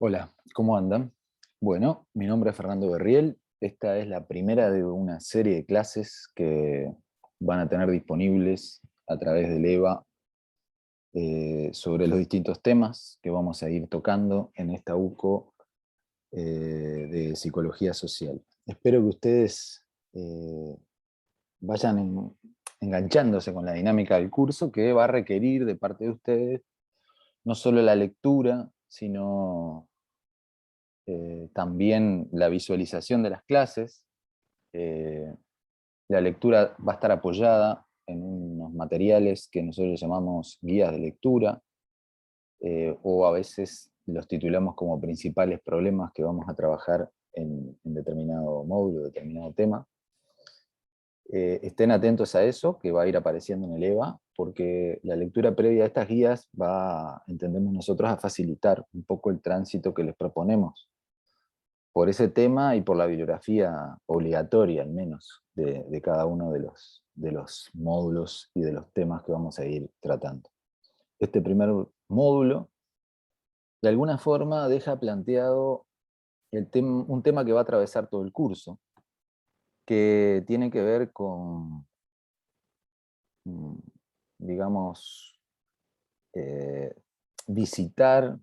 Hola, ¿cómo andan? Bueno, mi nombre es Fernando Berriel. Esta es la primera de una serie de clases que van a tener disponibles a través del EVA sobre los distintos temas que vamos a ir tocando en esta UCO de Psicología Social. Espero que ustedes vayan enganchándose con la dinámica del curso, que va a requerir de parte de ustedes no solo la lectura, sino también la visualización de las clases. Eh, la lectura va a estar apoyada en unos materiales que nosotros llamamos guías de lectura, o a veces los titulamos como principales problemas que vamos a trabajar en determinado módulo, determinado tema. Estén atentos a eso, que va a ir apareciendo en el EVA, porque la lectura previa a estas guías va, entendemos nosotros, a facilitar un poco el tránsito que les proponemos por ese tema y por la bibliografía obligatoria, al menos, de cada uno de los módulos y de los temas que vamos a ir tratando. Este primer módulo, de alguna forma, deja planteado un tema que va a atravesar todo el curso, que tiene que ver con, digamos, eh, visitar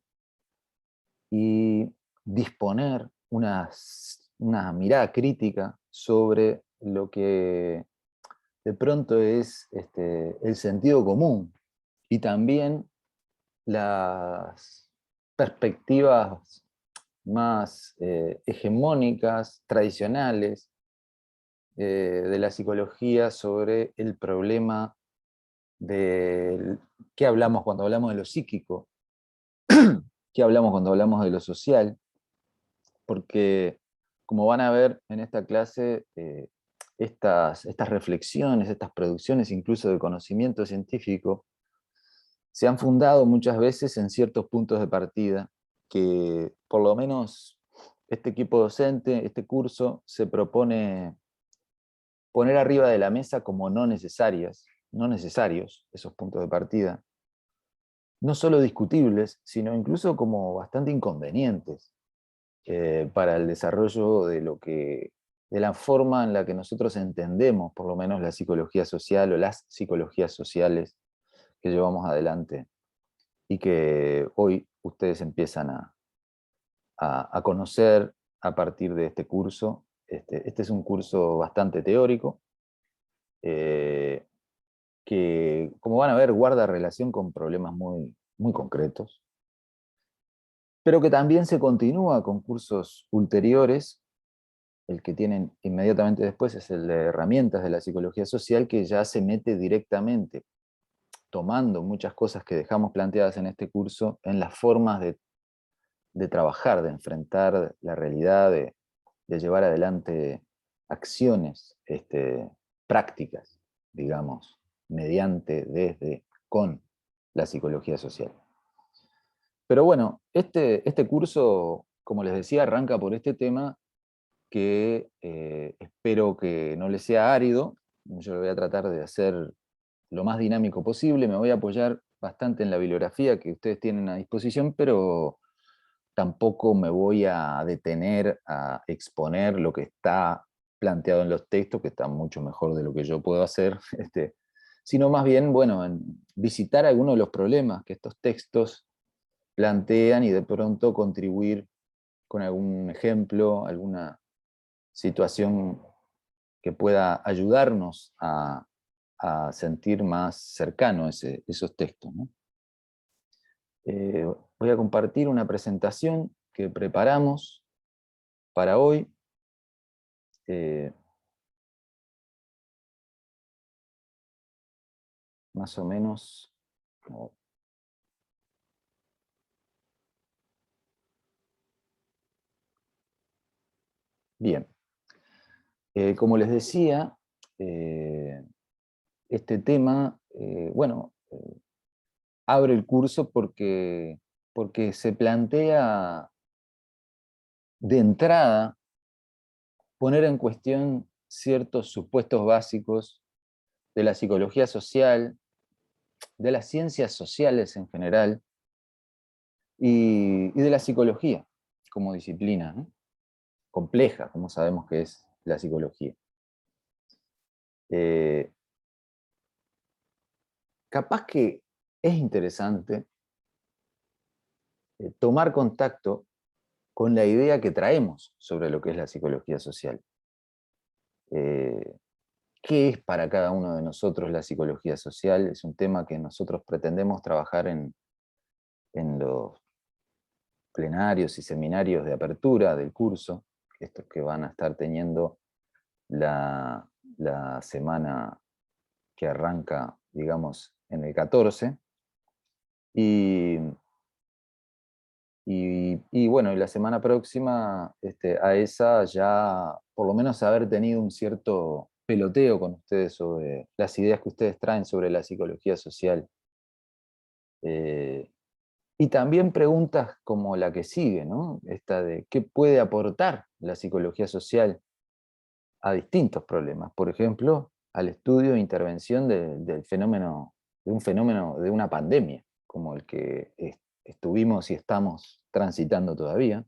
y disponer una mirada crítica sobre lo que de pronto es el sentido común y también las perspectivas más hegemónicas, tradicionales, de la psicología sobre el problema de qué hablamos cuando hablamos de lo psíquico, qué hablamos cuando hablamos de lo social, porque como van a ver en esta clase, estas reflexiones, estas producciones incluso de conocimiento científico, se han fundado muchas veces en ciertos puntos de partida que por lo menos este equipo docente, este curso, se propone poner arriba de la mesa como no necesarios esos puntos de partida, no solo discutibles, sino incluso como bastante inconvenientes para el desarrollo de la forma en la que nosotros entendemos, por lo menos, la psicología social o las psicologías sociales que llevamos adelante y que hoy ustedes empiezan a conocer a partir de este curso. Este es un curso bastante teórico, eh, que, como van a ver, guarda relación con problemas muy concretos, pero que también se continúa con cursos ulteriores. El que tienen inmediatamente después es el de herramientas de la psicología social, que ya se mete directamente, tomando muchas cosas que dejamos planteadas en este curso, en las formas de trabajar, de enfrentar la realidad, de llevar adelante acciones prácticas, digamos, mediante, desde, con la psicología social. Pero bueno, este curso, como les decía, arranca por este tema que espero que no les sea árido. Yo lo voy a tratar de hacer lo más dinámico posible. Me voy a apoyar bastante en la bibliografía que ustedes tienen a disposición, pero tampoco me voy a detener a exponer lo que está planteado en los textos, que está mucho mejor de lo que yo puedo hacer, sino más bien, bueno, en visitar algunos de los problemas que estos textos plantean y de pronto contribuir con algún ejemplo, alguna situación que pueda ayudarnos a sentir más cercano esos textos, ¿no? Voy a compartir una presentación que preparamos para hoy. eh, Más o menos. oh, Bien. Como les decía, este tema, bueno, abre el curso porque se plantea de entrada poner en cuestión ciertos supuestos básicos de la psicología social, de las ciencias sociales en general, y de la psicología como disciplina, ¿no? Compleja, como sabemos que es la psicología. Eh, Capaz que es interesante tomar contacto con la idea que traemos sobre lo que es la psicología social. Eh, ¿Qué es para cada uno de nosotros la psicología social? Es un tema que nosotros pretendemos trabajar en los plenarios y seminarios de apertura del curso, estos que van a estar teniendo la, la semana que arranca, digamos, en el 14, y, y bueno, y la semana próxima a esa ya por lo menos haber tenido un cierto peloteo con ustedes sobre las ideas que ustedes traen sobre la psicología social. Eh, y también preguntas como la que sigue, ¿no? Esta de qué puede aportar la psicología social a distintos problemas. Por ejemplo, al estudio e intervención del fenómeno, de un fenómeno, de una pandemia, como el que estuvimos y estamos transitando todavía,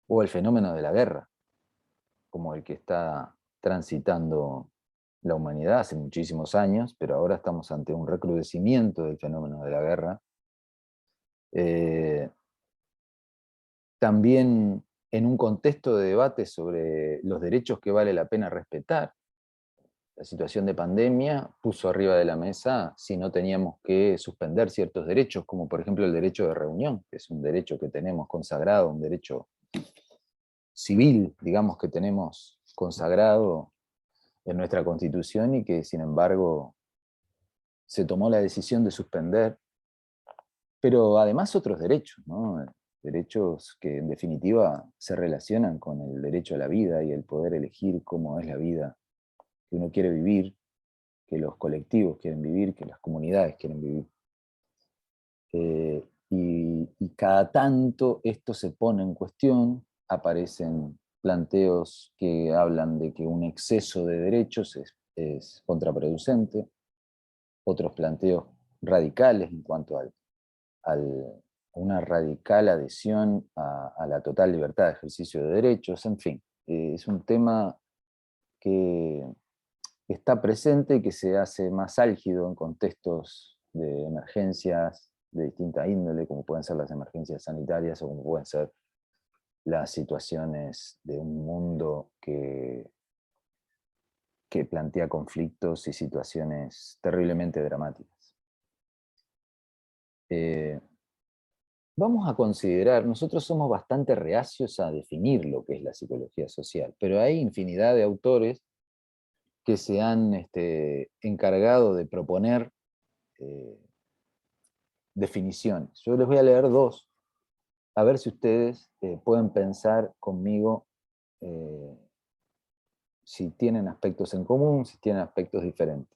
o el fenómeno de la guerra, como el que está transitando la humanidad hace muchísimos años, pero ahora estamos ante un recrudecimiento del fenómeno de la guerra. Eh, También en un contexto de debate sobre los derechos que vale la pena respetar. La situación de pandemia puso arriba de la mesa si no teníamos que suspender ciertos derechos, como por ejemplo el derecho de reunión, que es un derecho que tenemos consagrado, un derecho civil, digamos, que tenemos consagrado en nuestra Constitución y que sin embargo se tomó la decisión de suspender, pero además otros derechos, ¿no? Derechos que en definitiva se relacionan con el derecho a la vida y el poder elegir cómo es la vida que uno quiere vivir, que los colectivos quieren vivir, que las comunidades quieren vivir. Y cada tanto esto se pone en cuestión, aparecen planteos que hablan de que un exceso de derechos es contraproducente, otros planteos radicales en cuanto a una radical adhesión a la total libertad de ejercicio de derechos, en fin, es un tema que está presente y que se hace más álgido en contextos de emergencias de distinta índole, como pueden ser las emergencias sanitarias o como pueden ser las situaciones de un mundo que plantea conflictos y situaciones terriblemente dramáticas. Eh, Vamos a considerar, nosotros somos bastante reacios a definir lo que es la psicología social, pero hay infinidad de autores que se han encargado de proponer eh, definiciones. Yo les voy a leer dos, a ver si ustedes pueden pensar conmigo eh, si tienen aspectos en común, si tienen aspectos diferentes.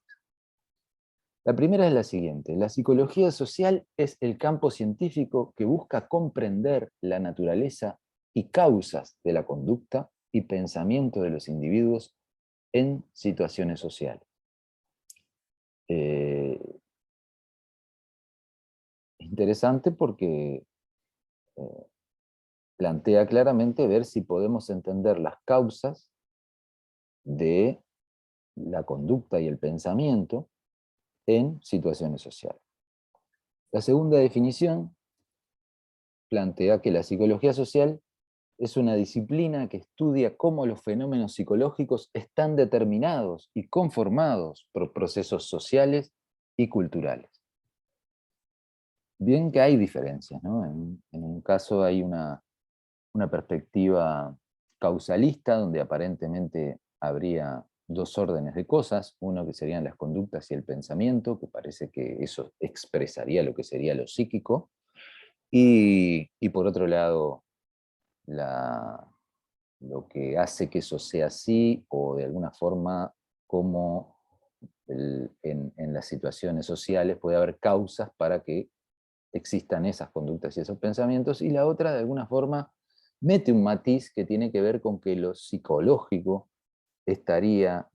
La primera es la siguiente: la psicología social es el campo científico que busca comprender la naturaleza y causas de la conducta y pensamiento de los individuos en situaciones sociales. Eh, Interesante porque plantea claramente ver si podemos entender las causas de la conducta y el pensamiento en situaciones sociales. La segunda definición plantea que la psicología social es una disciplina que estudia cómo los fenómenos psicológicos están determinados y conformados por procesos sociales y culturales. Bien que hay diferencias, ¿no? En un caso hay una perspectiva causalista, donde aparentemente habría dos órdenes de cosas, uno que serían las conductas y el pensamiento, que parece que eso expresaría lo que sería lo psíquico, y por otro lado, la, lo que hace que eso sea así, o de alguna forma, cómo en las situaciones sociales puede haber causas para que existan esas conductas y esos pensamientos, y la otra, de alguna forma, mete un matiz que tiene que ver con que lo psicológico estaría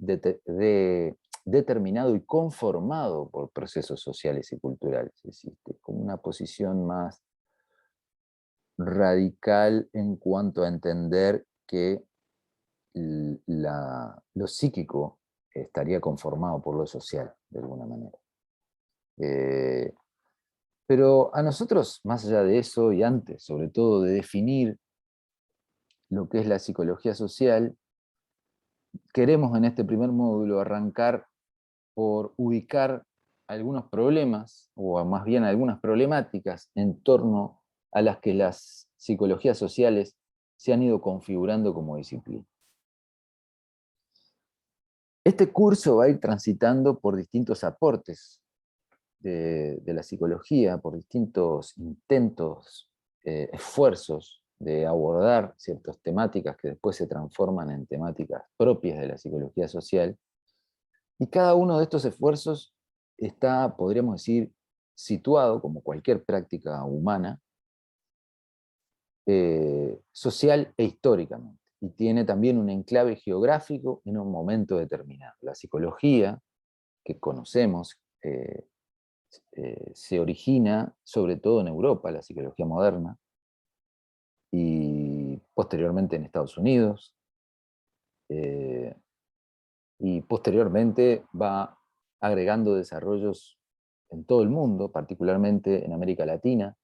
determinado y conformado por procesos sociales y culturales. Es decir, como una posición más radical en cuanto a entender que lo psíquico estaría conformado por lo social, de alguna manera. Pero a nosotros, más allá de eso y antes, sobre todo de definir lo que es la psicología social, queremos en este primer módulo arrancar por ubicar algunos problemas, o más bien algunas problemáticas en torno a las que las psicologías sociales se han ido configurando como disciplina. Este curso va a ir transitando por distintos aportes de la psicología, por distintos intentos, esfuerzos de abordar ciertas temáticas que después se transforman en temáticas propias de la psicología social. Y cada uno de estos esfuerzos está, podríamos decir, situado, como cualquier práctica humana, social e históricamente. Y tiene también un enclave geográfico en un momento determinado. La psicología que conocemos se origina sobre todo en Europa, la psicología moderna, y posteriormente en Estados Unidos, y posteriormente va agregando desarrollos en todo el mundo, particularmente en América Latina,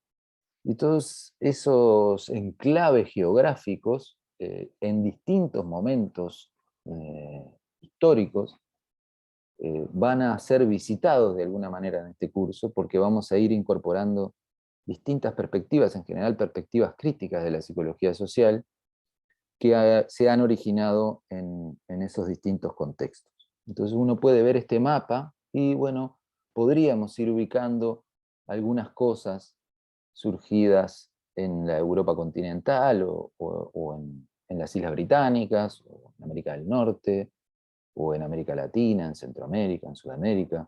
y todos esos enclaves geográficos en distintos momentos históricos van a ser visitados de alguna manera en este curso, porque vamos a ir incorporando distintas perspectivas, en general perspectivas críticas de la psicología social, que se han originado en esos distintos contextos. Entonces uno puede ver este mapa y bueno, podríamos ir ubicando algunas cosas surgidas en la Europa continental o en las Islas Británicas, o en América del Norte, o en América Latina, en Centroamérica, en Sudamérica,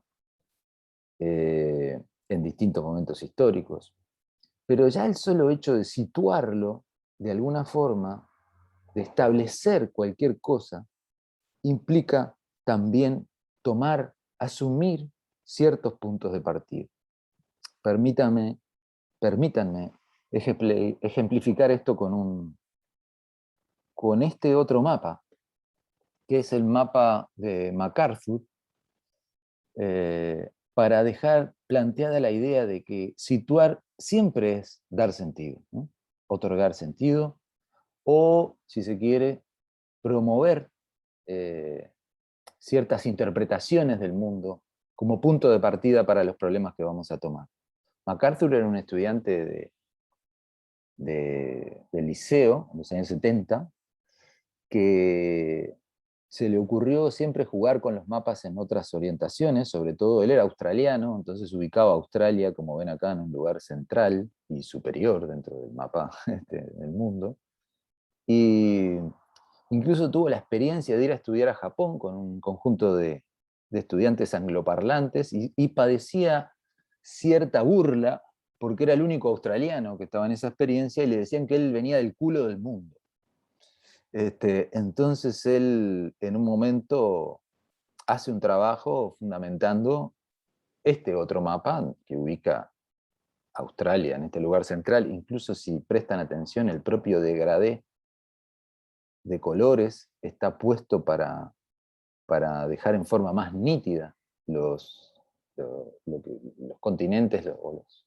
en distintos momentos históricos. Pero ya el solo hecho de situarlo, de alguna forma, de establecer cualquier cosa, implica también tomar, asumir ciertos puntos de partida. Permítanme ejemplificar esto con este otro mapa, que es el mapa de MacArthur, para dejar planteada la idea de que situar siempre es dar sentido, ¿no? Otorgar sentido, o, si se quiere, promover ciertas interpretaciones del mundo como punto de partida para los problemas que vamos a tomar. MacArthur era un estudiante de liceo en los años 70 que se le ocurrió siempre jugar con los mapas en otras orientaciones, sobre todo él era australiano, entonces ubicaba a Australia, como ven acá, en un lugar central y superior dentro del mapa del mundo. Y incluso tuvo la experiencia de ir a estudiar a Japón con un conjunto de estudiantes angloparlantes y padecía cierta burla porque era el único australiano que estaba en esa experiencia y le decían que él venía del culo del mundo. Entonces él en un momento hace un trabajo fundamentando este otro mapa que ubica Australia en este lugar central. Incluso si prestan atención, el propio degradé de colores está puesto para dejar en forma más nítida los continentes o los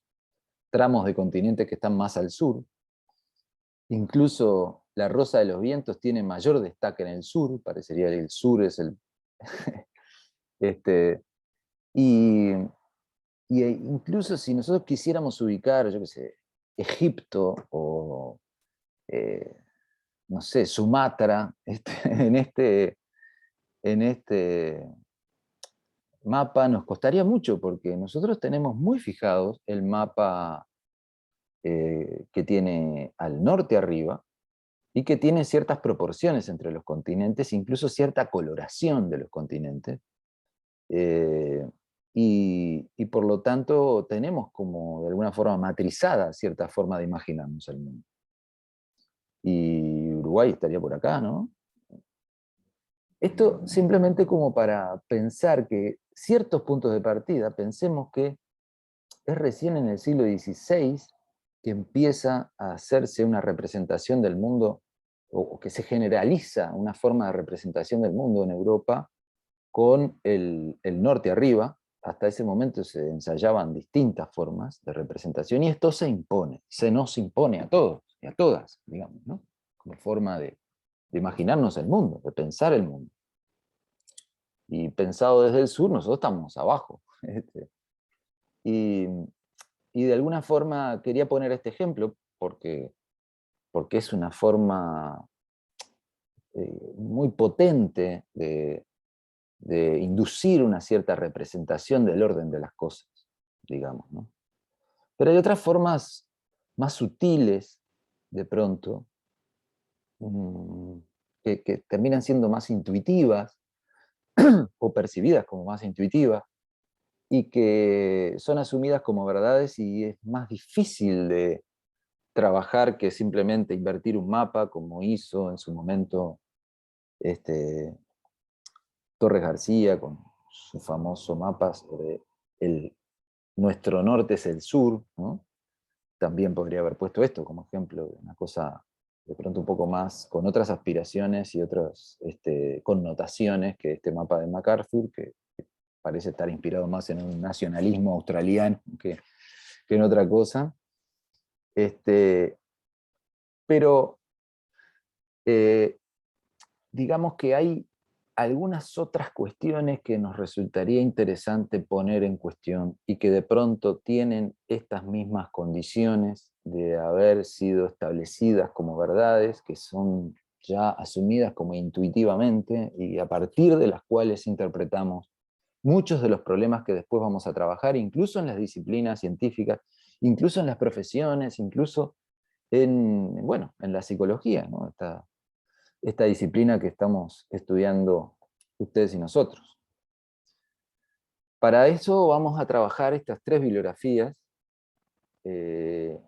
tramos de continentes que están más al sur. Incluso la rosa de los vientos tiene mayor destaque en el sur, parecería que el sur es el... y, incluso si nosotros quisiéramos ubicar, yo qué sé, Egipto o, no sé, Sumatra, en este mapa nos costaría mucho, porque nosotros tenemos muy fijados el mapa que tiene al norte arriba, y que tiene ciertas proporciones entre los continentes, incluso cierta coloración de los continentes, y por lo tanto tenemos como de alguna forma matrizada cierta forma de imaginarnos el mundo. Y Uruguay estaría por acá, ¿no? Esto simplemente como para pensar que ciertos puntos de partida, pensemos que es recién en el siglo XVI que empieza a hacerse una representación del mundo, o que se generaliza una forma de representación del mundo en Europa con el norte arriba. Hasta ese momento se ensayaban distintas formas de representación y esto se impone, se nos impone a todos y a todas, digamos, ¿no? Como forma de imaginarnos el mundo, de pensar el mundo. Y pensado desde el sur, nosotros estamos abajo. Y, y de alguna forma quería poner este ejemplo porque es una forma muy potente de inducir una cierta representación del orden de las cosas, digamos, ¿no? Pero hay otras formas más sutiles, de pronto, mm, que terminan siendo más intuitivas o percibidas como más intuitivas y que son asumidas como verdades y es más difícil de trabajar que simplemente invertir un mapa como hizo en su momento este, Torres García con su famoso mapa sobre nuestro norte es el sur, ¿no? También podría haber puesto esto como ejemplo de una cosa de pronto un poco más, con otras aspiraciones y otras connotaciones que este mapa de MacArthur, que parece estar inspirado más en un nacionalismo australiano que en otra cosa. Pero eh, digamos que hay algunas otras cuestiones que nos resultaría interesante poner en cuestión y que de pronto tienen estas mismas condiciones de haber sido establecidas como verdades, que son ya asumidas como intuitivamente y a partir de las cuales interpretamos muchos de los problemas que después vamos a trabajar, incluso en las disciplinas científicas, incluso en las profesiones, incluso en la psicología, ¿no? Esta disciplina que estamos estudiando ustedes y nosotros. Para eso vamos a trabajar estas tres bibliografías eh,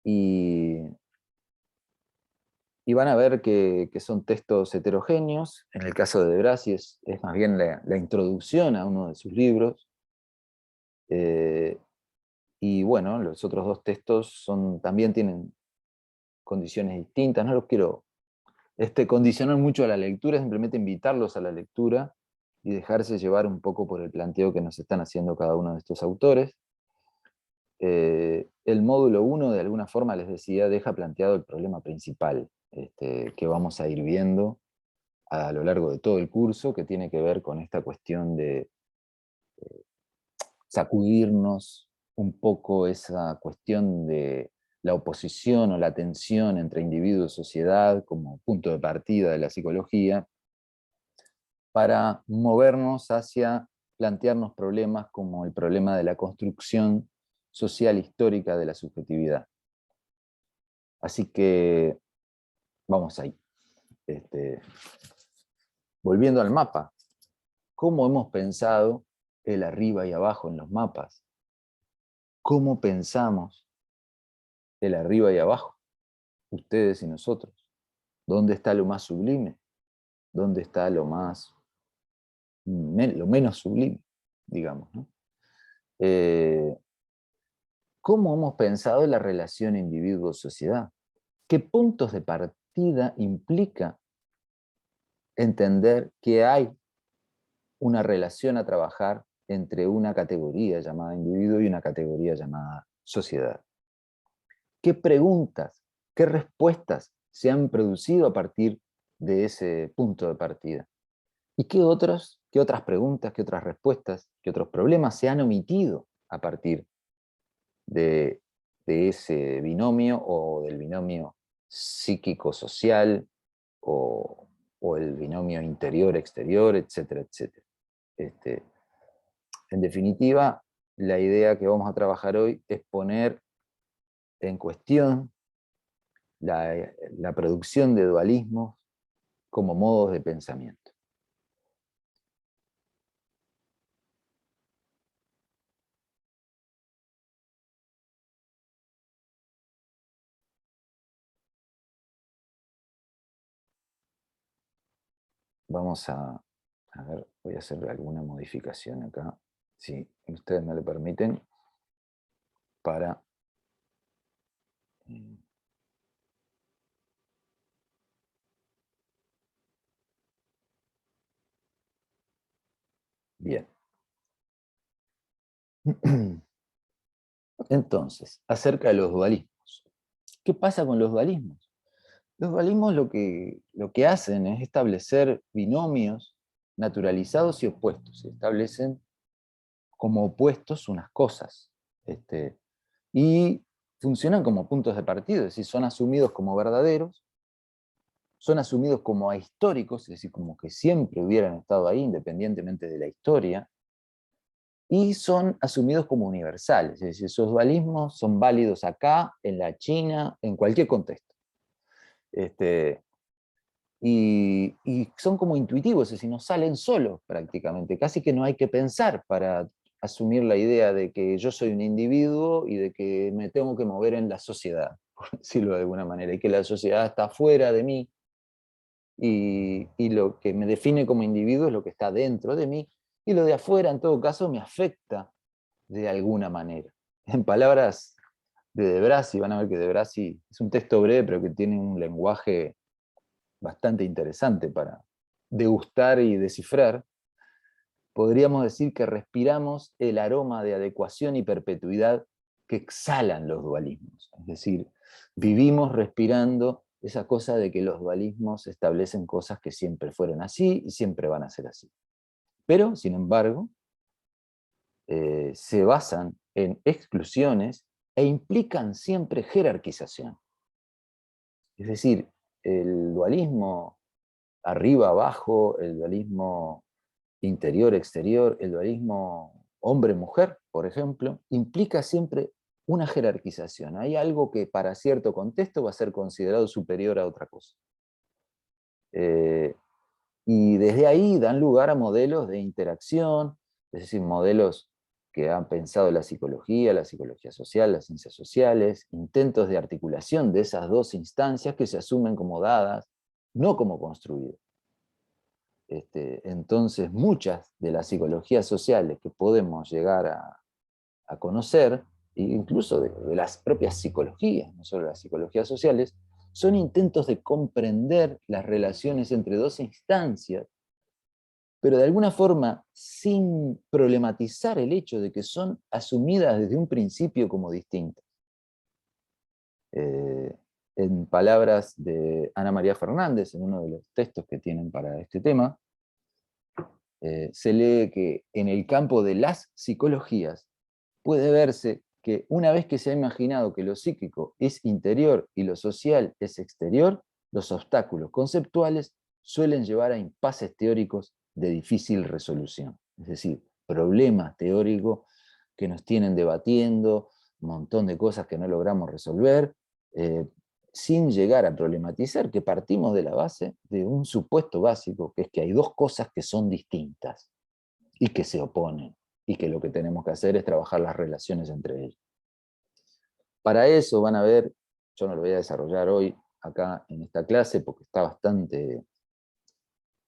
y, y van a ver que son textos heterogéneos. En el caso de Brasi es más bien la introducción a uno de sus libros. eh, y bueno, los otros dos textos también tienen condiciones distintas. No los quiero condicionar mucho a la lectura, simplemente invitarlos a la lectura y dejarse llevar un poco por el planteo que nos están haciendo cada uno de estos autores. El módulo 1, de alguna forma, les decía, deja planteado el problema principal que vamos a ir viendo a lo largo de todo el curso, que tiene que ver con esta cuestión de sacudirnos un poco esa cuestión de la oposición o la tensión entre individuo y sociedad como punto de partida de la psicología, para movernos hacia plantearnos problemas como el problema de la construcción social histórica de la subjetividad. Así que vamos ahí. Volviendo al mapa, ¿cómo hemos pensado el arriba y abajo en los mapas? ¿Cómo pensamos el arriba y abajo, ustedes y nosotros? ¿Dónde está lo más sublime? ¿Dónde está lo menos sublime, digamos, ¿no? ¿Cómo hemos pensado la relación individuo-sociedad? ¿Qué puntos de partida implica entender que hay una relación a trabajar entre una categoría llamada individuo y una categoría llamada sociedad? ¿Qué preguntas, qué respuestas se han producido a partir de ese punto de partida? ¿Y qué otras preguntas, qué otras respuestas, qué otros problemas se han omitido a partir de, de ese binomio o del binomio psíquico-social o el binomio interior-exterior, etcétera, etcétera? Este, en definitiva, la idea que vamos a trabajar hoy es poner en cuestión la producción de dualismos como modos de pensamiento. Vamos a ver, voy a hacer alguna modificación acá, si ustedes me lo permiten, para Entonces, acerca de los dualismos. ¿Qué pasa con los dualismos? Los dualismos lo que hacen es establecer binomios naturalizados y opuestos. Se establecen como opuestos unas cosas. Y funcionan como puntos de partida, es decir, son asumidos como verdaderos, son asumidos como ahistóricos, es decir, como que siempre hubieran estado ahí independientemente de la historia, y son asumidos como universales, es decir, esos dualismos son válidos acá, en la China, en cualquier contexto. Y son como intuitivos, es decir, nos salen solos prácticamente, casi que no hay que pensar para asumir la idea de que yo soy un individuo y de que me tengo que mover en la sociedad, por decirlo de alguna manera, y que la sociedad está fuera de mí, y lo que me define como individuo es lo que está dentro de mí, y lo de afuera en todo caso me afecta de alguna manera. En palabras de Brasi, van a ver que de Brasi es un texto breve, pero que tiene un lenguaje bastante interesante para degustar y descifrar. Podríamos decir que respiramos el aroma de adecuación y perpetuidad que exhalan los dualismos. Es decir, vivimos respirando esa cosa de que los dualismos establecen cosas que siempre fueron así y siempre van a ser así. Pero, sin embargo, se basan en exclusiones e implican siempre jerarquización. Es decir, el dualismo arriba-abajo, el dualismo interior-exterior, el dualismo hombre-mujer, por ejemplo, implica siempre una jerarquización. Hay algo que para cierto contexto va a ser considerado superior a otra cosa. Y desde ahí dan lugar a modelos de interacción, es decir, modelos que han pensado la psicología social, las ciencias sociales, intentos de articulación de esas dos instancias que se asumen como dadas, no como construidas. Entonces, muchas de las psicologías sociales que podemos llegar a conocer, incluso de las propias psicologías, no solo las psicologías sociales, son intentos de comprender las relaciones entre dos instancias, pero de alguna forma sin problematizar el hecho de que son asumidas desde un principio como distintas. En palabras de Ana María Fernández, en uno de los textos que tienen para este tema, se lee que en el campo de las psicologías puede verse que una vez que se ha imaginado que lo psíquico es interior y lo social es exterior, los obstáculos conceptuales suelen llevar a impases teóricos de difícil resolución. Es decir, problemas teóricos que nos tienen debatiendo, un montón de cosas que no logramos resolver, sin llegar a problematizar que partimos de la base de un supuesto básico, que es que hay dos cosas que son distintas y que se oponen, y que lo que tenemos que hacer es trabajar las relaciones entre ellos. Para eso van a ver, yo no lo voy a desarrollar hoy acá en esta clase, porque está bastante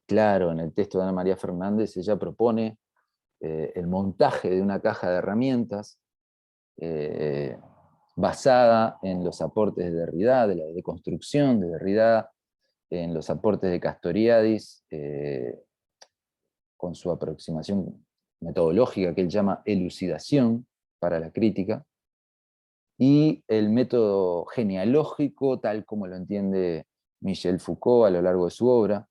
claro en el texto de Ana María Fernández. Ella propone el montaje de una caja de herramientas basada en los aportes de Derrida, de la deconstrucción de Derrida, en los aportes de Castoriadis, con su aproximación metodológica que él llama elucidación para la crítica, y el método genealógico tal como lo entiende Michel Foucault a lo largo de su obra,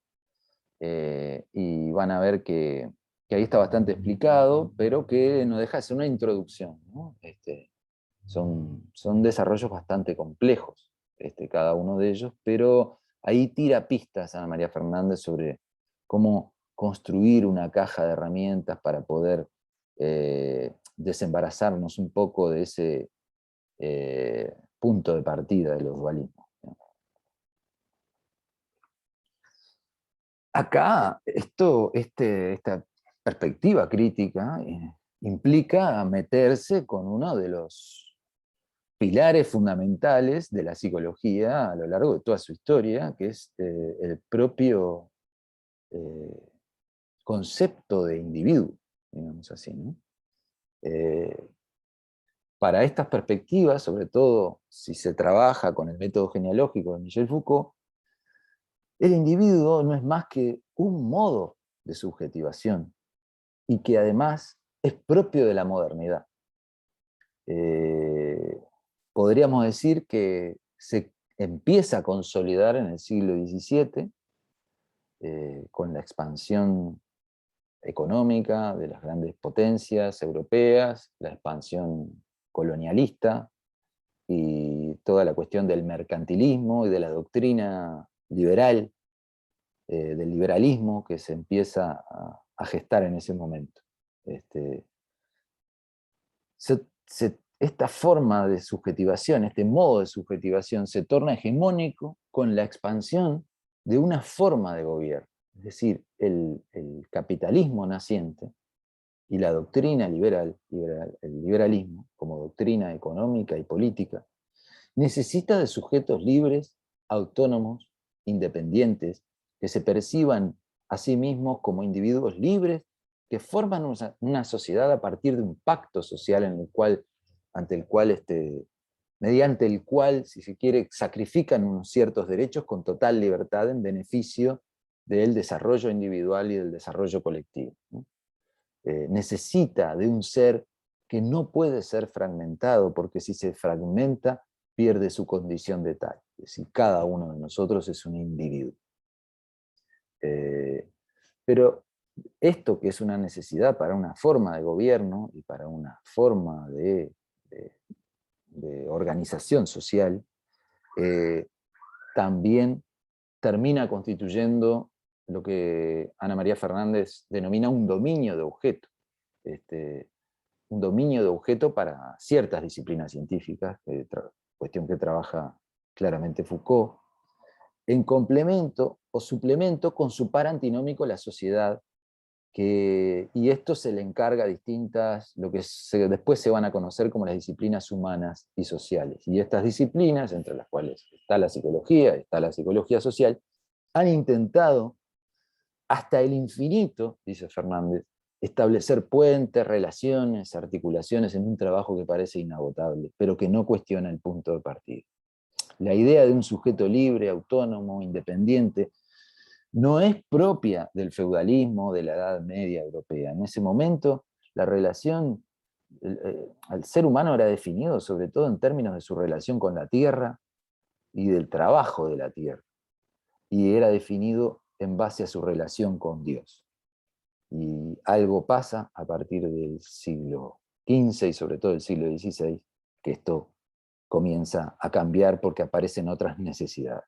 y van a ver que ahí está bastante explicado, pero que no deja de ser una introducción, ¿no? Son desarrollos bastante complejos, cada uno de ellos, pero ahí tira pistas a Ana María Fernández sobre cómo construir una caja de herramientas para poder desembarazarnos un poco de ese punto de partida de los dualismos. Acá, esta perspectiva crítica implica meterse con uno de los pilares fundamentales de la psicología a lo largo de toda su historia, que es el propio eh, concepto de individuo, digamos así, ¿no? Eh, para estas perspectivas, sobre todo si se trabaja con el método genealógico de Michel Foucault, el individuo no es más que un modo de subjetivación y que además es propio de la modernidad. podríamos decir que se empieza a consolidar en el siglo XVII, con la expansión económica de las grandes potencias europeas, la expansión colonialista y toda la cuestión del mercantilismo y de la doctrina liberal, del liberalismo que se empieza a gestar en ese momento. Esta forma de subjetivación, este modo de subjetivación se torna hegemónico con la expansión de una forma de gobierno. Es decir, el capitalismo naciente y la doctrina liberal, el liberalismo como doctrina económica y política, necesita de sujetos libres, autónomos, independientes, que se perciban a sí mismos como individuos libres, que forman una sociedad a partir de un pacto social mediante el cual, si se quiere, sacrifican unos ciertos derechos con total libertad en beneficio del desarrollo individual y del desarrollo colectivo, ¿no? Necesita de un ser que no puede ser fragmentado, porque si se fragmenta, pierde su condición de tal. Es decir, cada uno de nosotros es un individuo. Pero esto, que es una necesidad para una forma de gobierno y para una forma de organización social, también termina constituyendo lo que Ana María Fernández denomina un dominio de objeto. Un dominio de objeto para ciertas disciplinas científicas, cuestión que trabaja claramente Foucault, en complemento o suplemento con su par antinómico la sociedad, y esto se le encarga a distintas, lo que después se van a conocer como las disciplinas humanas y sociales. Y estas disciplinas, entre las cuales está la psicología social, han intentado hasta el infinito, dice Fernández, establecer puentes, relaciones, articulaciones en un trabajo que parece inagotable, pero que no cuestiona el punto de partida. La idea de un sujeto libre, autónomo, independiente, no es propia del feudalismo de la Edad Media europea. En ese momento, la relación al ser humano era definido sobre todo en términos de su relación con la tierra y del trabajo de la tierra, y era definido en base a su relación con Dios. Y algo pasa a partir del siglo XV y sobre todo del siglo XVI, que esto comienza a cambiar porque aparecen otras necesidades.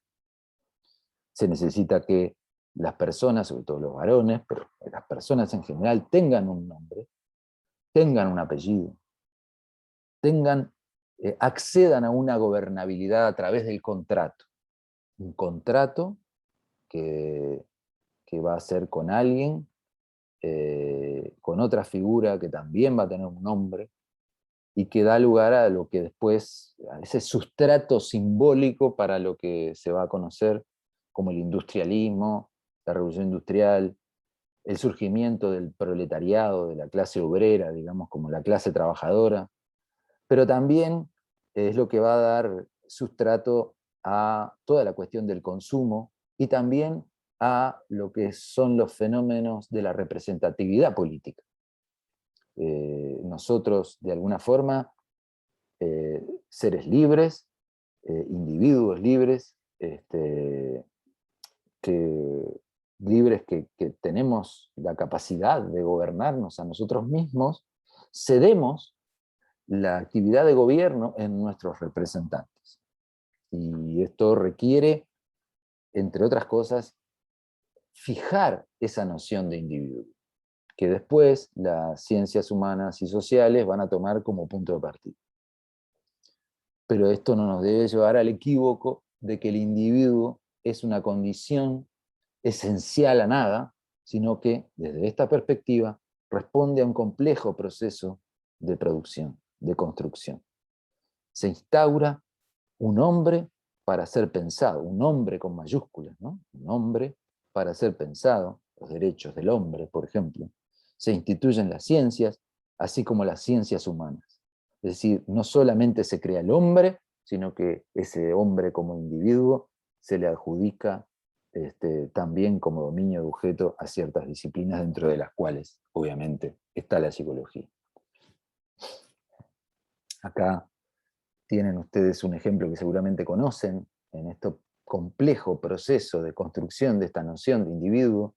Se necesita que las personas, sobre todo los varones, pero las personas en general, tengan un nombre, tengan un apellido, accedan a una gobernabilidad a través del contrato. Un contrato que va a ser con alguien, con otra figura que también va a tener un nombre, y que da lugar a lo que después, a ese sustrato simbólico para lo que se va a conocer como el industrialismo, la revolución industrial, el surgimiento del proletariado, de la clase obrera, digamos, como la clase trabajadora, pero también es lo que va a dar sustrato a toda la cuestión del consumo y también a lo que son los fenómenos de la representatividad política. Nosotros, de alguna forma, seres libres, individuos libres, que tenemos la capacidad de gobernarnos a nosotros mismos, cedemos la actividad de gobierno en nuestros representantes. Y esto requiere, entre otras cosas, fijar esa noción de individuo, que después las ciencias humanas y sociales van a tomar como punto de partida. Pero esto no nos debe llevar al equívoco de que el individuo es una condición esencial a nada, sino que, desde esta perspectiva, responde a un complejo proceso de producción, de construcción. Se instaura un hombre para ser pensado, un hombre con mayúsculas, ¿no? Un hombre para ser pensado, los derechos del hombre, por ejemplo. Se instituyen las ciencias, así como las ciencias humanas. Es decir, no solamente se crea el hombre, sino que ese hombre como individuo se le adjudica también como dominio de objeto a ciertas disciplinas, dentro de las cuales, obviamente, está la psicología. Acá tienen ustedes un ejemplo que seguramente conocen en este complejo proceso de construcción de esta noción de individuo,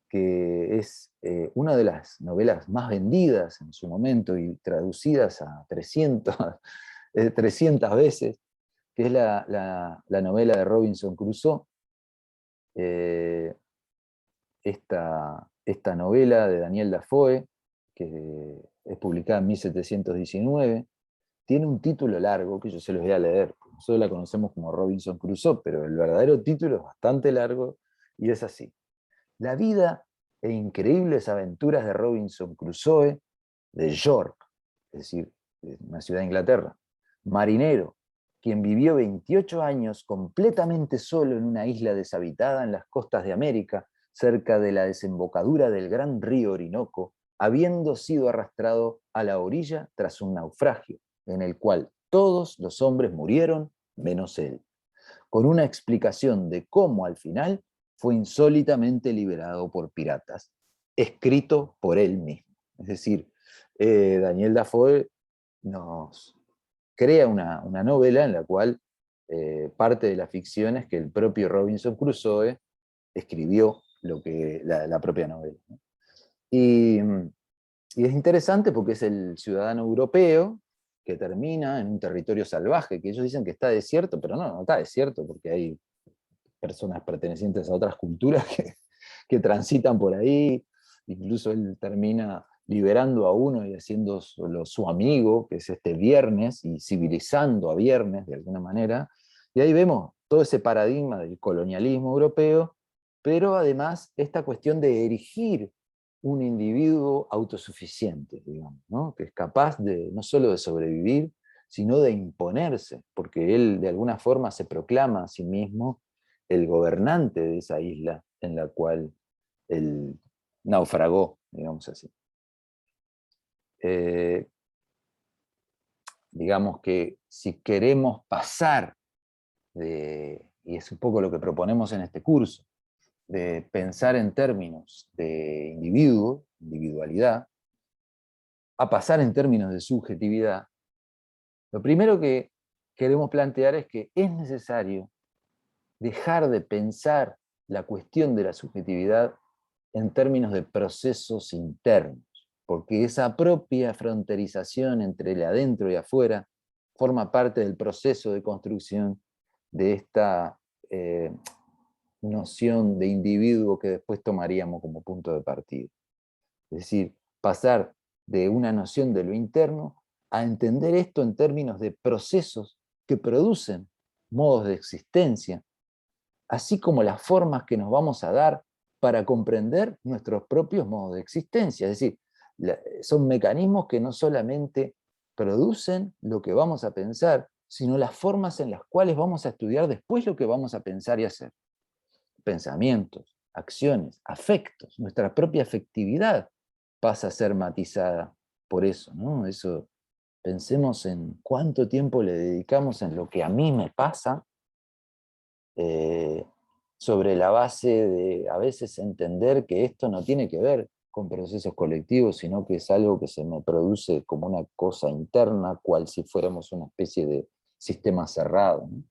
que es una de las novelas más vendidas en su momento y traducidas a 300 veces, que es la novela de Robinson Crusoe. Eh, esta novela de Daniel Defoe, que es publicada en 1719, tiene un título largo que yo se los voy a leer. Nosotros la conocemos como Robinson Crusoe, pero el verdadero título es bastante largo y es así: La vida e increíbles aventuras de Robinson Crusoe de York, es decir, de una ciudad de Inglaterra, marinero, quien vivió 28 años completamente solo en una isla deshabitada en las costas de América, cerca de la desembocadura del gran río Orinoco, habiendo sido arrastrado a la orilla tras un naufragio, en el cual todos los hombres murieron, menos él, con una explicación de cómo al final fue insólitamente liberado por piratas, escrito por él mismo. Es decir, Daniel Defoe nos crea una novela en la cual parte de la ficción es que el propio Robinson Crusoe escribió la propia novela, ¿no? Y es interesante porque es el ciudadano europeo que termina en un territorio salvaje, que ellos dicen que está desierto, pero no está desierto, porque hay personas pertenecientes a otras culturas que transitan por ahí. Incluso él termina liberando a uno y haciendo su amigo, que es este Viernes, y civilizando a Viernes de alguna manera. Y ahí vemos todo ese paradigma del colonialismo europeo, pero además esta cuestión de erigir un individuo autosuficiente, digamos, ¿no? Que es capaz de no solo de sobrevivir, sino de imponerse, porque él de alguna forma se proclama a sí mismo el gobernante de esa isla en la cual él naufragó, digamos así. Eh, digamos que si queremos pasar y es un poco lo que proponemos en este curso, de pensar en términos de individuo, individualidad, a pasar en términos de subjetividad, lo primero que queremos plantear es que es necesario dejar de pensar la cuestión de la subjetividad en términos de procesos internos, porque esa propia fronterización entre el adentro y afuera forma parte del proceso de construcción de esta noción de individuo que después tomaríamos como punto de partida. Es decir, pasar de una noción de lo interno a entender esto en términos de procesos que producen modos de existencia, así como las formas que nos vamos a dar para comprender nuestros propios modos de existencia. Es decir, son mecanismos que no solamente producen lo que vamos a pensar, sino las formas en las cuales vamos a estudiar después lo que vamos a pensar y hacer. Pensamientos, acciones, afectos, nuestra propia afectividad pasa a ser matizada por eso, ¿no? Eso, pensemos en cuánto tiempo le dedicamos en lo que a mí me pasa, eh, sobre la base de a veces entender que esto no tiene que ver con procesos colectivos, sino que es algo que se me produce como una cosa interna, cual si fuéramos una especie de sistema cerrado, ¿no?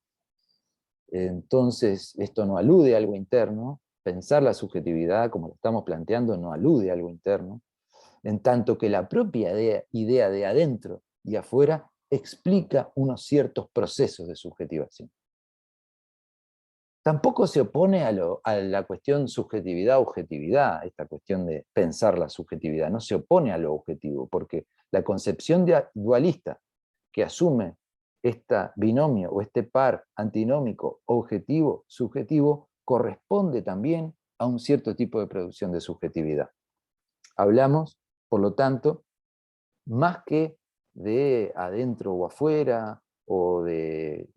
Entonces, esto no alude a algo interno, pensar la subjetividad como lo estamos planteando no alude a algo interno, en tanto que la propia idea de adentro y afuera explica unos ciertos procesos de subjetivación. Tampoco se opone a la cuestión subjetividad-objetividad, esta cuestión de pensar la subjetividad, no se opone a lo objetivo, porque la concepción dualista que asume este binomio o este par antinómico objetivo-subjetivo corresponde también a un cierto tipo de producción de subjetividad. Hablamos, por lo tanto, más que de adentro o afuera, o de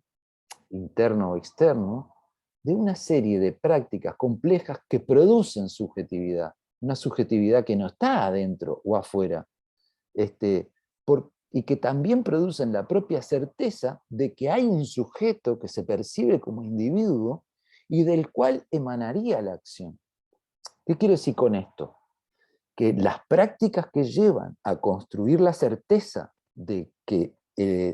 interno o externo, de una serie de prácticas complejas que producen subjetividad, una subjetividad que no está adentro o afuera, y que también producen la propia certeza de que hay un sujeto que se percibe como individuo y del cual emanaría la acción. ¿Qué quiero decir con esto? Que las prácticas que llevan a construir la certeza de que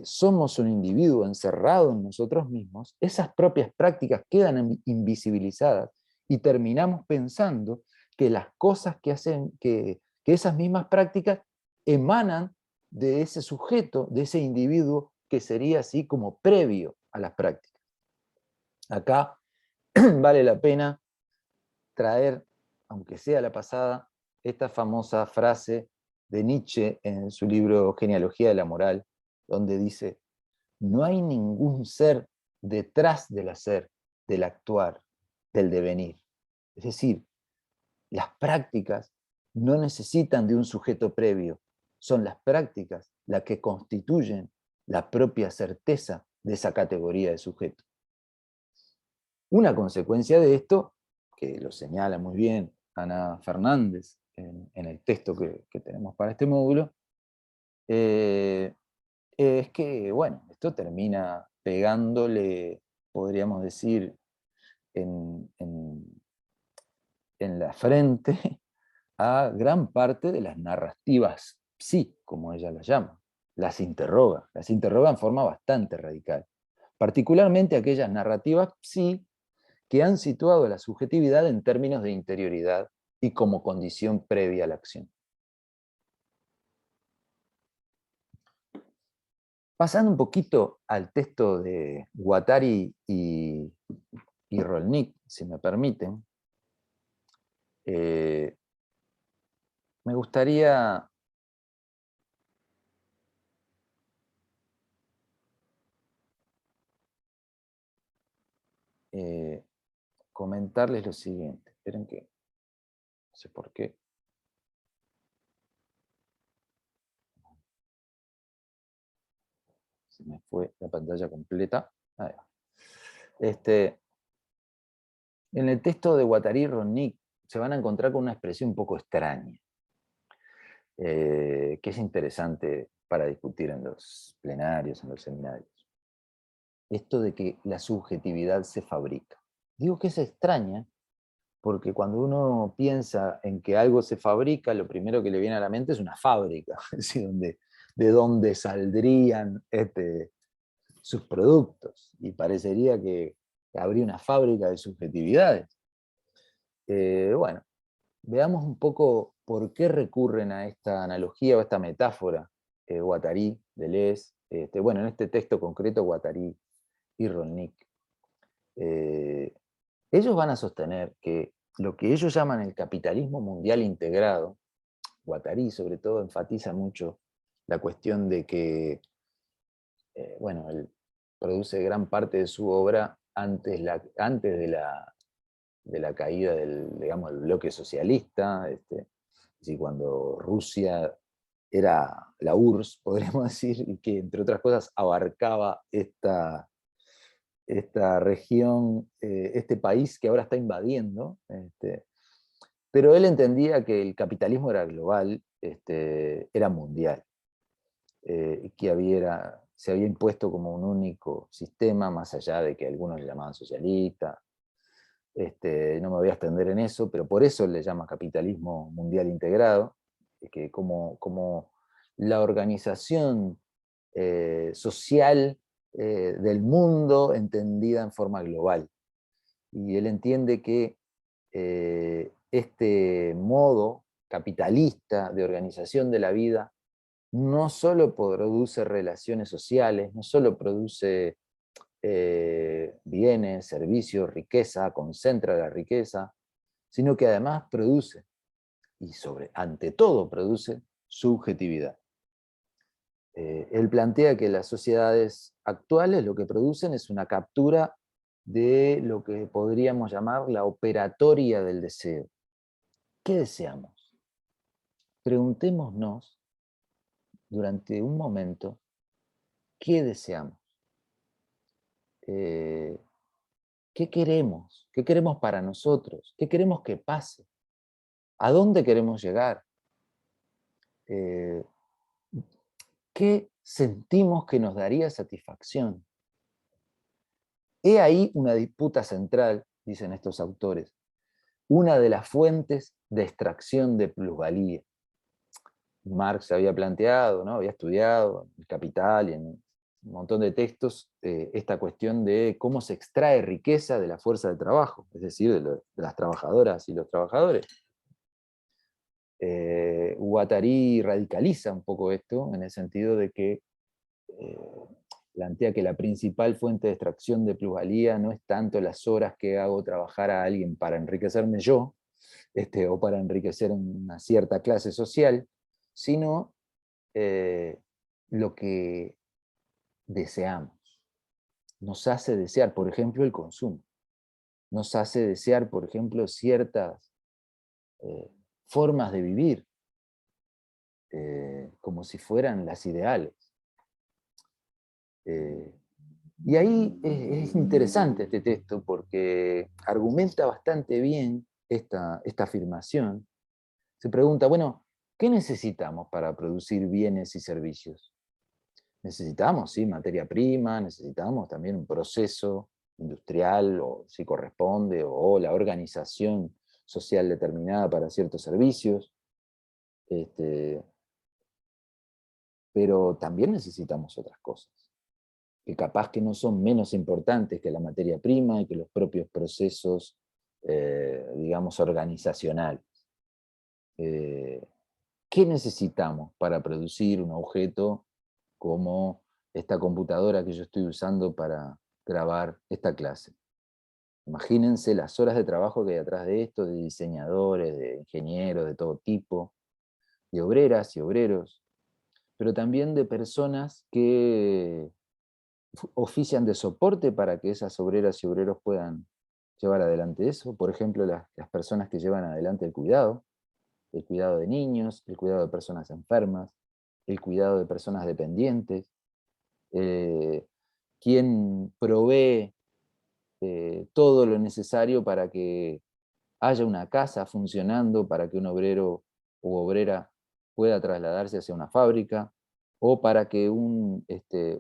somos un individuo encerrado en nosotros mismos, esas propias prácticas quedan invisibilizadas y terminamos pensando que las cosas que hacen, que esas mismas prácticas emanan de ese sujeto, de ese individuo que sería así como previo a las prácticas. Acá vale la pena traer, aunque sea la pasada, esta famosa frase de Nietzsche en su libro Genealogía de la Moral, donde dice: no hay ningún ser detrás del hacer, del actuar, del devenir. Es decir, las prácticas no necesitan de un sujeto previo, son las prácticas las que constituyen la propia certeza de esa categoría de sujeto. Una consecuencia de esto, que lo señala muy bien Ana Fernández en el texto que tenemos para este módulo, es que, bueno, esto termina pegándole, podríamos decir, en, en, en la frente a gran parte de las narrativas psi, como ella las llama. Las interroga en forma bastante radical. Particularmente aquellas narrativas psi que han situado la subjetividad en términos de interioridad y como condición previa a la acción. Pasando un poquito al texto de Guattari y Rolnik, si me permiten, me gustaría comentarles lo siguiente. Esperen que no sé por qué. Se me fue la pantalla completa. Ahí va. En el texto de Guattari y Rolnik se van a encontrar con una expresión un poco extraña, que es interesante para discutir en los plenarios, en los seminarios. Esto de que la subjetividad se fabrica. Digo que es extraña porque cuando uno piensa en que algo se fabrica, lo primero que le viene a la mente es una fábrica, es decir, de dónde saldrían sus productos, y parecería que habría una fábrica de subjetividades. Bueno, veamos un poco por qué recurren a esta analogía o esta metáfora Guattari, Deleuze, bueno, en este texto concreto Guattari y Rolnik. Ellos van a sostener que lo que ellos llaman el capitalismo mundial integrado, Guattari sobre todo enfatiza mucho la cuestión de que, bueno, él produce gran parte de su obra antes de la caída del, digamos, del bloque socialista, así cuando Rusia era la URSS, podríamos decir, y que entre otras cosas abarcaba esta región, este país que ahora está invadiendo, pero él entendía que el capitalismo era global, era mundial, que se había impuesto como un único sistema, más allá de que algunos le llamaban socialista. No me voy a extender en eso, pero por eso le llama capitalismo mundial integrado, que como la organización social del mundo entendida en forma global. Y él entiende que este modo capitalista de organización de la vida no solo produce relaciones sociales, no solo produce bienes, servicios, riqueza, concentra la riqueza, sino que además produce, y ante todo produce, subjetividad. Él plantea que las sociedades actuales lo que producen es una captura de lo que podríamos llamar la operatoria del deseo. ¿Qué deseamos? Preguntémonos durante un momento, ¿qué deseamos? ¿Qué queremos? ¿Qué queremos para nosotros? ¿Qué queremos que pase? ¿A dónde queremos llegar? ¿Qué sentimos que nos daría satisfacción? He ahí una disputa central, dicen estos autores, una de las fuentes de extracción de plusvalía. Marx había planteado, ¿no? Había estudiado el Capital y en un montón de textos esta cuestión de cómo se extrae riqueza de la fuerza de trabajo, es decir, de las trabajadoras y los trabajadores. Guattari radicaliza un poco esto en el sentido de que eh, plantea que la principal fuente de extracción de plusvalía no es tanto las horas que hago trabajar a alguien para enriquecerme yo, o para enriquecer una cierta clase social, sino lo que deseamos. Nos hace desear, por ejemplo, el consumo. Nos hace desear, por ejemplo, ciertas eh, formas de vivir, como si fueran las ideales. Eh, y ahí es interesante este texto porque argumenta bastante bien esta afirmación. Se pregunta, bueno, ¿qué necesitamos para producir bienes y servicios? Necesitamos, sí, materia prima, necesitamos también un proceso industrial, o si corresponde, o la organización social determinada para ciertos servicios, este, pero también necesitamos otras cosas, que capaz que no son menos importantes que la materia prima y que los propios procesos, digamos, organizacionales. Eh, ¿Qué necesitamos para producir un objeto como esta computadora que yo estoy usando para grabar esta clase? Imagínense las horas de trabajo que hay atrás de esto, de diseñadores, de ingenieros, de todo tipo, de obreras y obreros, pero también de personas que ofician de soporte para que esas obreras y obreros puedan llevar adelante eso. Por ejemplo, las personas que llevan adelante el cuidado de niños, el cuidado de personas enfermas, el cuidado de personas dependientes, eh, quien provee todo lo necesario para que haya una casa funcionando, para que un obrero u obrera pueda trasladarse hacia una fábrica, o para que un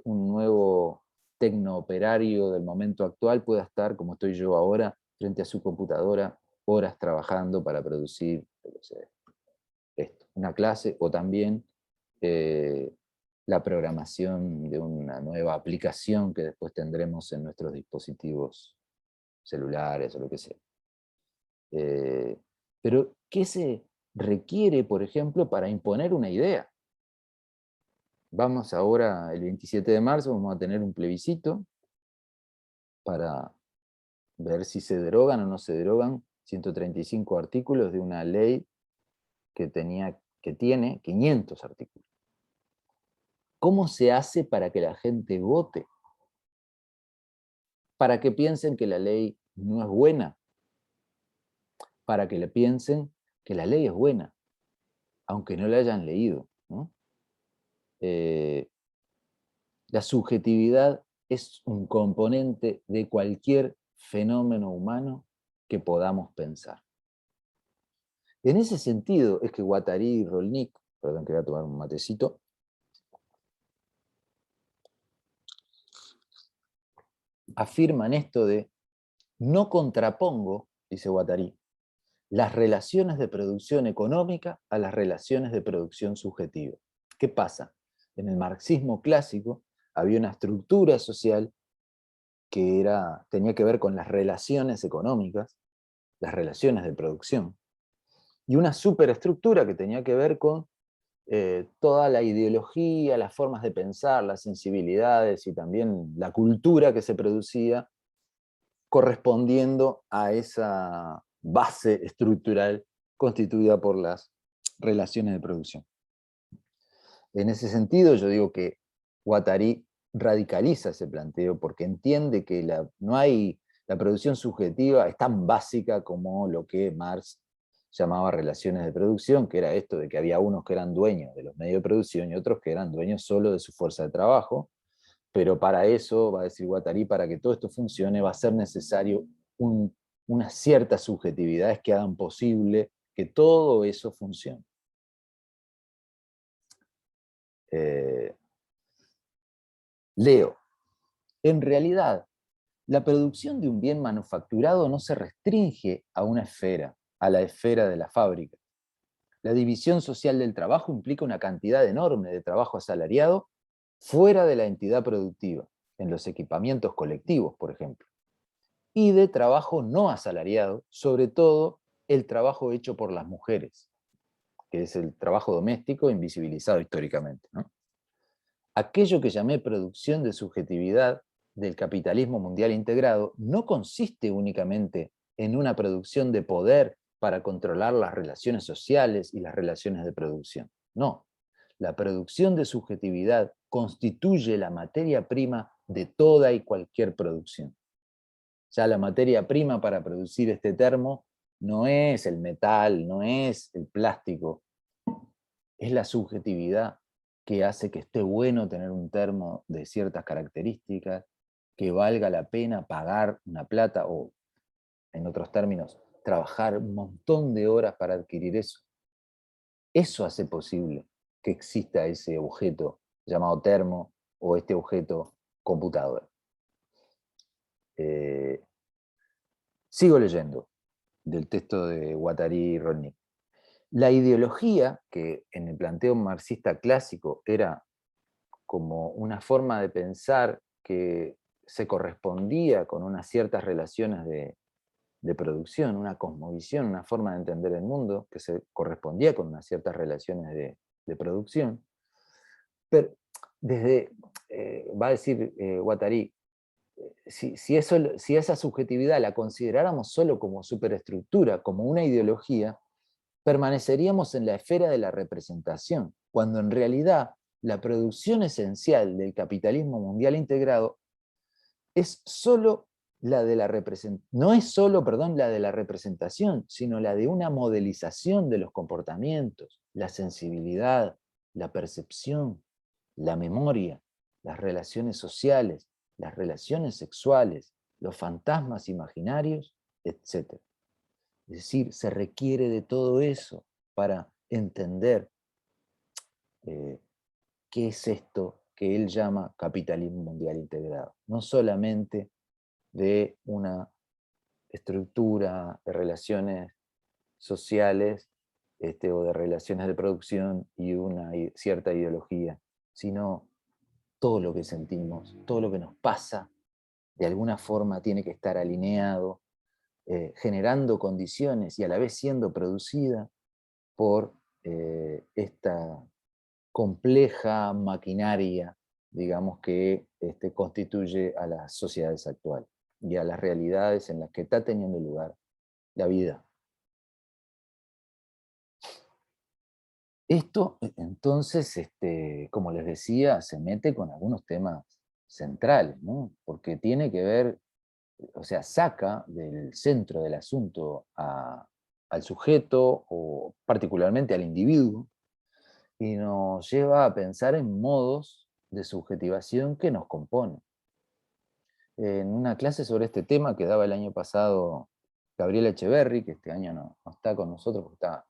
nuevo tecnooperario del momento actual pueda estar, como estoy yo ahora, frente a su computadora, horas trabajando para producir, no sé, esto, una clase, o también eh, la programación de una nueva aplicación que después tendremos en nuestros dispositivos celulares o lo que sea. Eh, pero, ¿qué se requiere, por ejemplo, para imponer una idea? Vamos ahora, el 27 de marzo, vamos a tener un plebiscito para ver si se derogan o no se derogan 135 artículos de una ley que tiene 500 artículos. ¿Cómo se hace para que la gente vote? Para que piensen que la ley no es buena, para que le piensen que la ley es buena, aunque no la hayan leído, ¿no? Eh, la subjetividad es un componente de cualquier fenómeno humano que podamos pensar. En ese sentido es que Guattari y Rolnik, perdón que voy a tomar un matecito, afirman esto de no contrapongo, dice Guattari, las relaciones de producción económica a las relaciones de producción subjetiva. ¿Qué pasa? En el marxismo clásico había una estructura social que tenía que ver con las relaciones económicas, las relaciones de producción, y una superestructura que tenía que ver con toda la ideología, las formas de pensar, las sensibilidades y también la cultura que se producía correspondiendo a esa base estructural constituida por las relaciones de producción. En ese sentido, yo digo que Guattari radicaliza ese planteo porque entiende que la producción subjetiva es tan básica como lo que Marx llamaba relaciones de producción, que era esto de que había unos que eran dueños de los medios de producción y otros que eran dueños solo de su fuerza de trabajo, pero para eso, va a decir Guattari, para que todo esto funcione va a ser necesario unas ciertas subjetividades que hagan posible que todo eso funcione. Eh, Leo, en realidad, la producción de un bien manufacturado no se restringe a una esfera, a la esfera de la fábrica. La división social del trabajo implica una cantidad enorme de trabajo asalariado fuera de la entidad productiva, en los equipamientos colectivos, por ejemplo, y de trabajo no asalariado, sobre todo el trabajo hecho por las mujeres, que es el trabajo doméstico invisibilizado históricamente, ¿no? Aquello que llamé producción de subjetividad del capitalismo mundial integrado no consiste únicamente en una producción de poder para controlar las relaciones sociales y las relaciones de producción. No, la producción de subjetividad constituye la materia prima de toda y cualquier producción. Ya la materia prima para producir este termo no es el metal, no es el plástico, es la subjetividad que hace que esté bueno tener un termo de ciertas características, que valga la pena pagar una plata o, en otros términos, trabajar un montón de horas para adquirir eso. Eso hace posible que exista ese objeto llamado termo o este objeto computadora. Sigo leyendo del texto de Guattari y Rodnik. La ideología, que en el planteo marxista clásico era como una forma de pensar que se correspondía con unas ciertas relaciones de producción, una cosmovisión, una forma de entender el mundo que se correspondía con unas ciertas relaciones de producción. Pero desde, va a decir Guattari, si esa subjetividad la consideráramos solo como superestructura, como una ideología, permaneceríamos en la esfera de la representación, cuando en realidad la producción esencial del capitalismo mundial integrado es solo la de la no es solo, perdón, la de la representación, sino la de una modelización de los comportamientos, la sensibilidad, la percepción, la memoria, las relaciones sociales, las relaciones sexuales, los fantasmas imaginarios, etc. Es decir, se requiere de todo eso para entender qué es esto que él llama capitalismo mundial integrado. No solamente de una estructura de relaciones sociales o de relaciones de producción y una cierta ideología, sino todo lo que sentimos, todo lo que nos pasa, de alguna forma tiene que estar alineado, generando condiciones y a la vez siendo producida por esta compleja maquinaria, digamos, que constituye a las sociedades actuales y a las realidades en las que está teniendo lugar la vida. Esto, entonces, como les decía, se mete con algunos temas centrales, ¿no? Porque tiene que ver, o sea, saca del centro del asunto al sujeto o particularmente al individuo, y nos lleva a pensar en modos de subjetivación que nos componen. En una clase sobre este tema que daba el año pasado Gabriela Echeverry, que este año no está con nosotros porque está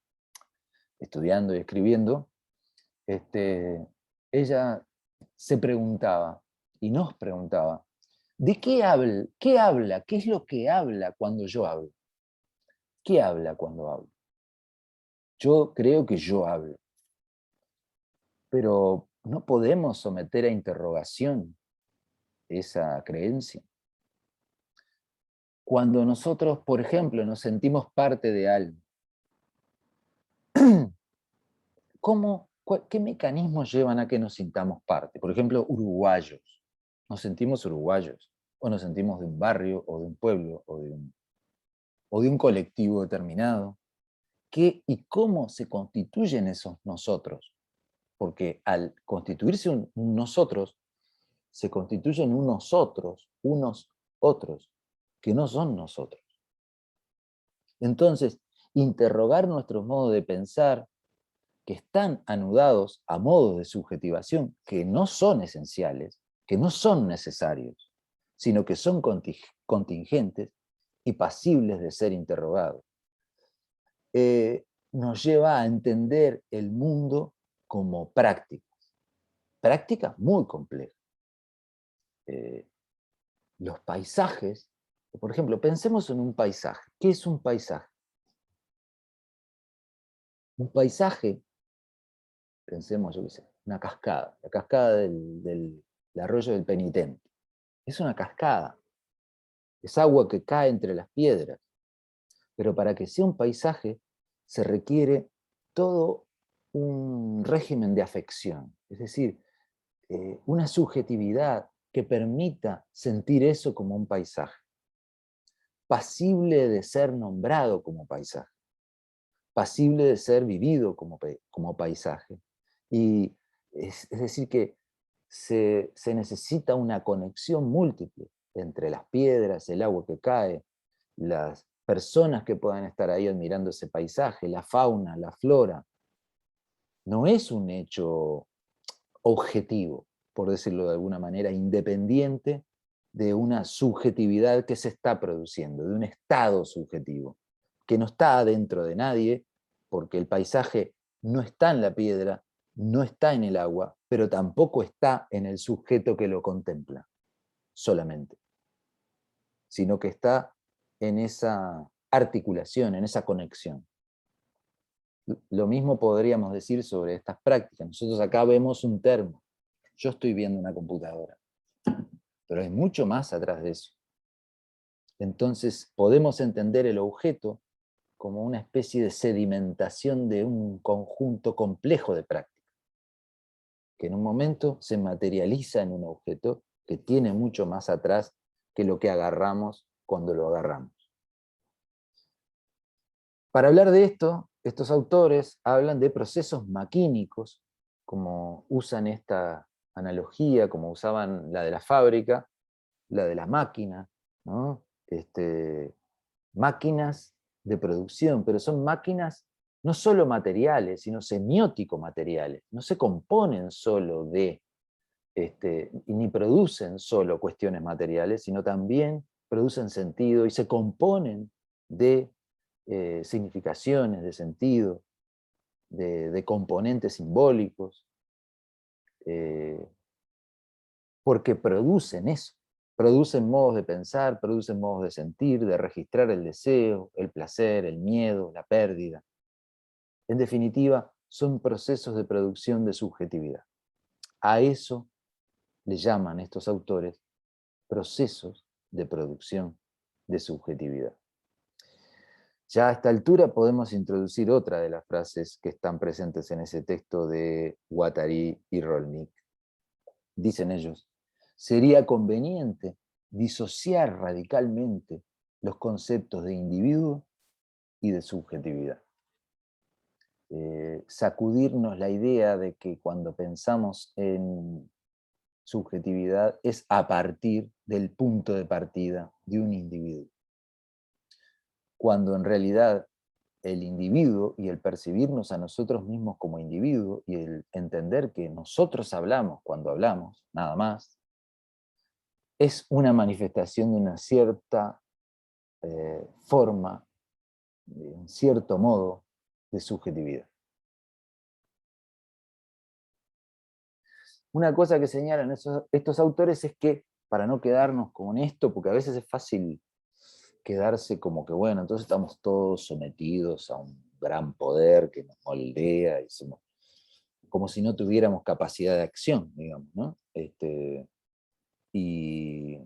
estudiando y escribiendo, ella se preguntaba, y nos preguntaba, ¿de qué habla? ¿Qué habla? ¿Qué es lo que habla cuando yo hablo? ¿Qué habla cuando hablo? Yo creo que yo hablo, pero no podemos someter a interrogación esa creencia. Cuando nosotros, por ejemplo, nos sentimos parte de algo, ¿qué mecanismos llevan a que nos sintamos parte? Por ejemplo, uruguayos. Nos sentimos uruguayos, o nos sentimos de un barrio, o de un pueblo, o de un colectivo determinado. ¿Qué y cómo se constituyen esos nosotros? Porque al constituirse un nosotros, se constituyen unos otros, que no son nosotros. Entonces, interrogar nuestro modo de pensar, que están anudados a modos de subjetivación que no son esenciales, que no son necesarios, sino que son contingentes y pasibles de ser interrogados. Nos lleva a entender el mundo como prácticas muy complejas. Los paisajes, por ejemplo, pensemos en un paisaje. ¿Qué es un paisaje? Un paisaje, pensemos, yo qué sé, una cascada, la cascada del arroyo del Penitente. Es una cascada, es agua que cae entre las piedras, pero para que sea un paisaje se requiere todo un régimen de afección, es decir, una subjetividad que permita sentir eso como un paisaje, pasible de ser nombrado como paisaje, pasible de ser vivido como paisaje. Y es decir, que se necesita una conexión múltiple entre las piedras, el agua que cae, las personas que puedan estar ahí admirando ese paisaje, la fauna, la flora. No es un hecho objetivo, por decirlo de alguna manera, independiente de una subjetividad que se está produciendo, de un estado subjetivo, que no está adentro de nadie, porque el paisaje no está en la piedra, no está en el agua, pero tampoco está en el sujeto que lo contempla, solamente, sino que está en esa articulación, en esa conexión. Lo mismo podríamos decir sobre estas prácticas. Nosotros acá vemos un termo, yo estoy viendo una computadora, pero hay mucho más atrás de eso. Entonces podemos entender el objeto como una especie de sedimentación de un conjunto complejo de prácticas, que en un momento se materializa en un objeto que tiene mucho más atrás que lo que agarramos cuando lo agarramos. Para hablar de esto, estos autores hablan de procesos maquínicos, como usan esta analogía, como usaban la de la fábrica, la de la máquina, ¿no? Máquinas de producción, pero son máquinas no solo materiales, sino semiótico-materiales. No se componen solo de, ni producen solo cuestiones materiales, sino también producen sentido y se componen de significaciones, de sentido, de componentes simbólicos, eh, porque producen eso. Producen modos de pensar, producen modos de sentir, de registrar el deseo, el placer, el miedo, la pérdida. En definitiva, son procesos de producción de subjetividad. A eso le llaman estos autores procesos de producción de subjetividad. Ya a esta altura podemos introducir otra de las frases que están presentes en ese texto de Guattari y Rolnik. Dicen ellos: sería conveniente disociar radicalmente los conceptos de individuo y de subjetividad. Sacudirnos la idea de que cuando pensamos en subjetividad es a partir del punto de partida de un individuo, cuando en realidad el individuo y el percibirnos a nosotros mismos como individuo y el entender que nosotros hablamos cuando hablamos, nada más, es una manifestación de una cierta forma, de un cierto modo de subjetividad. Una cosa que señalan estos autores es que, para no quedarnos con esto, porque a veces es fácil quedarse como que, bueno, entonces estamos todos sometidos a un gran poder que nos moldea, y somos, como si no tuviéramos capacidad de acción, digamos, ¿no? Y,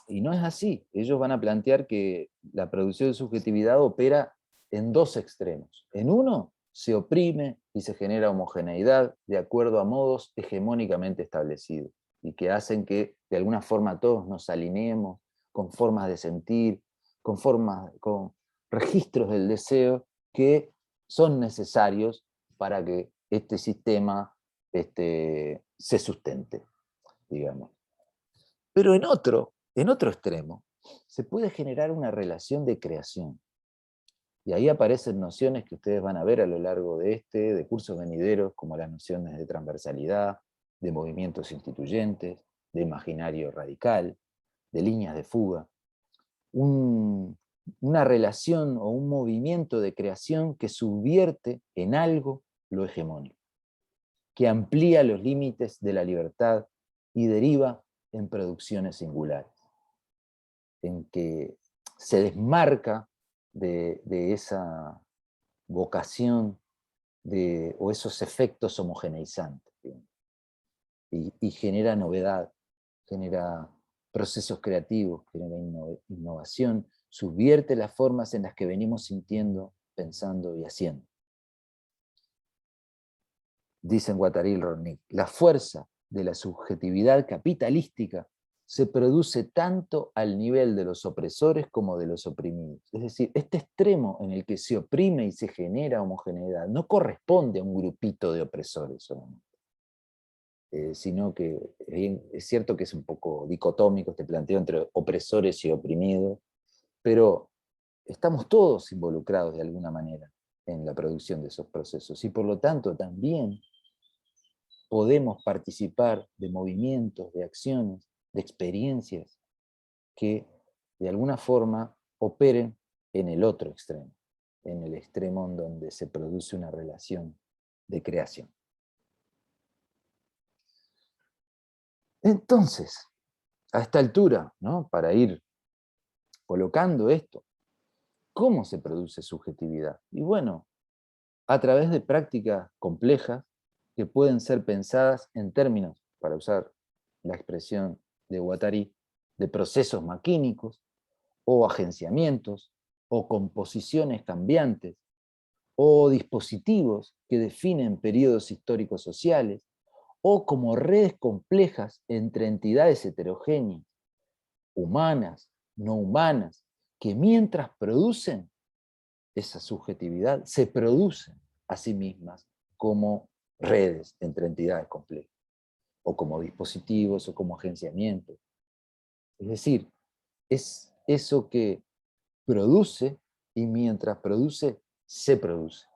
y no es así. Ellos van a plantear que la producción de subjetividad opera en dos extremos. En uno, se oprime y se genera homogeneidad de acuerdo a modos hegemónicamente establecidos y que hacen que de alguna forma todos nos alineemos con formas de sentir, con registros del deseo que son necesarios para que este sistema se sustente, digamos. Pero en otro extremo, se puede generar una relación de creación. Y ahí aparecen nociones que ustedes van a ver a lo largo de cursos venideros, como las nociones de transversalidad, de movimientos instituyentes, de imaginario radical, de líneas de fuga. Una relación o un movimiento de creación que subvierte en algo lo hegemónico, que amplía los límites de la libertad y deriva en producciones singulares, en que se desmarca de esa vocación o esos efectos homogeneizantes, digamos, y genera novedad, genera procesos creativos, genera innovación, subvierte las formas en las que venimos sintiendo, pensando y haciendo. Dicen Guattari y Roernig, la fuerza de la subjetividad capitalística se produce tanto al nivel de los opresores como de los oprimidos. Es decir, este extremo en el que se oprime y se genera homogeneidad no corresponde a un grupito de opresores solamente, sino que es cierto que es un poco dicotómico este planteo entre opresores y oprimidos, pero estamos todos involucrados de alguna manera en la producción de esos procesos, y por lo tanto también podemos participar de movimientos, de acciones, de experiencias que de alguna forma operen en el otro extremo, en el extremo en donde se produce una relación de creación. Entonces, a esta altura, ¿no?, para ir colocando esto, ¿cómo se produce subjetividad? Y bueno, a través de prácticas complejas que pueden ser pensadas en términos, para usar la expresión de Guattari, de procesos maquínicos, o agenciamientos, o composiciones cambiantes, o dispositivos que definen periodos históricos sociales, o como redes complejas entre entidades heterogéneas, humanas, no humanas, que mientras producen esa subjetividad, se producen a sí mismas como redes entre entidades complejas, o como dispositivos, o como agenciamientos. Es decir, es eso que produce, y mientras produce, se produce.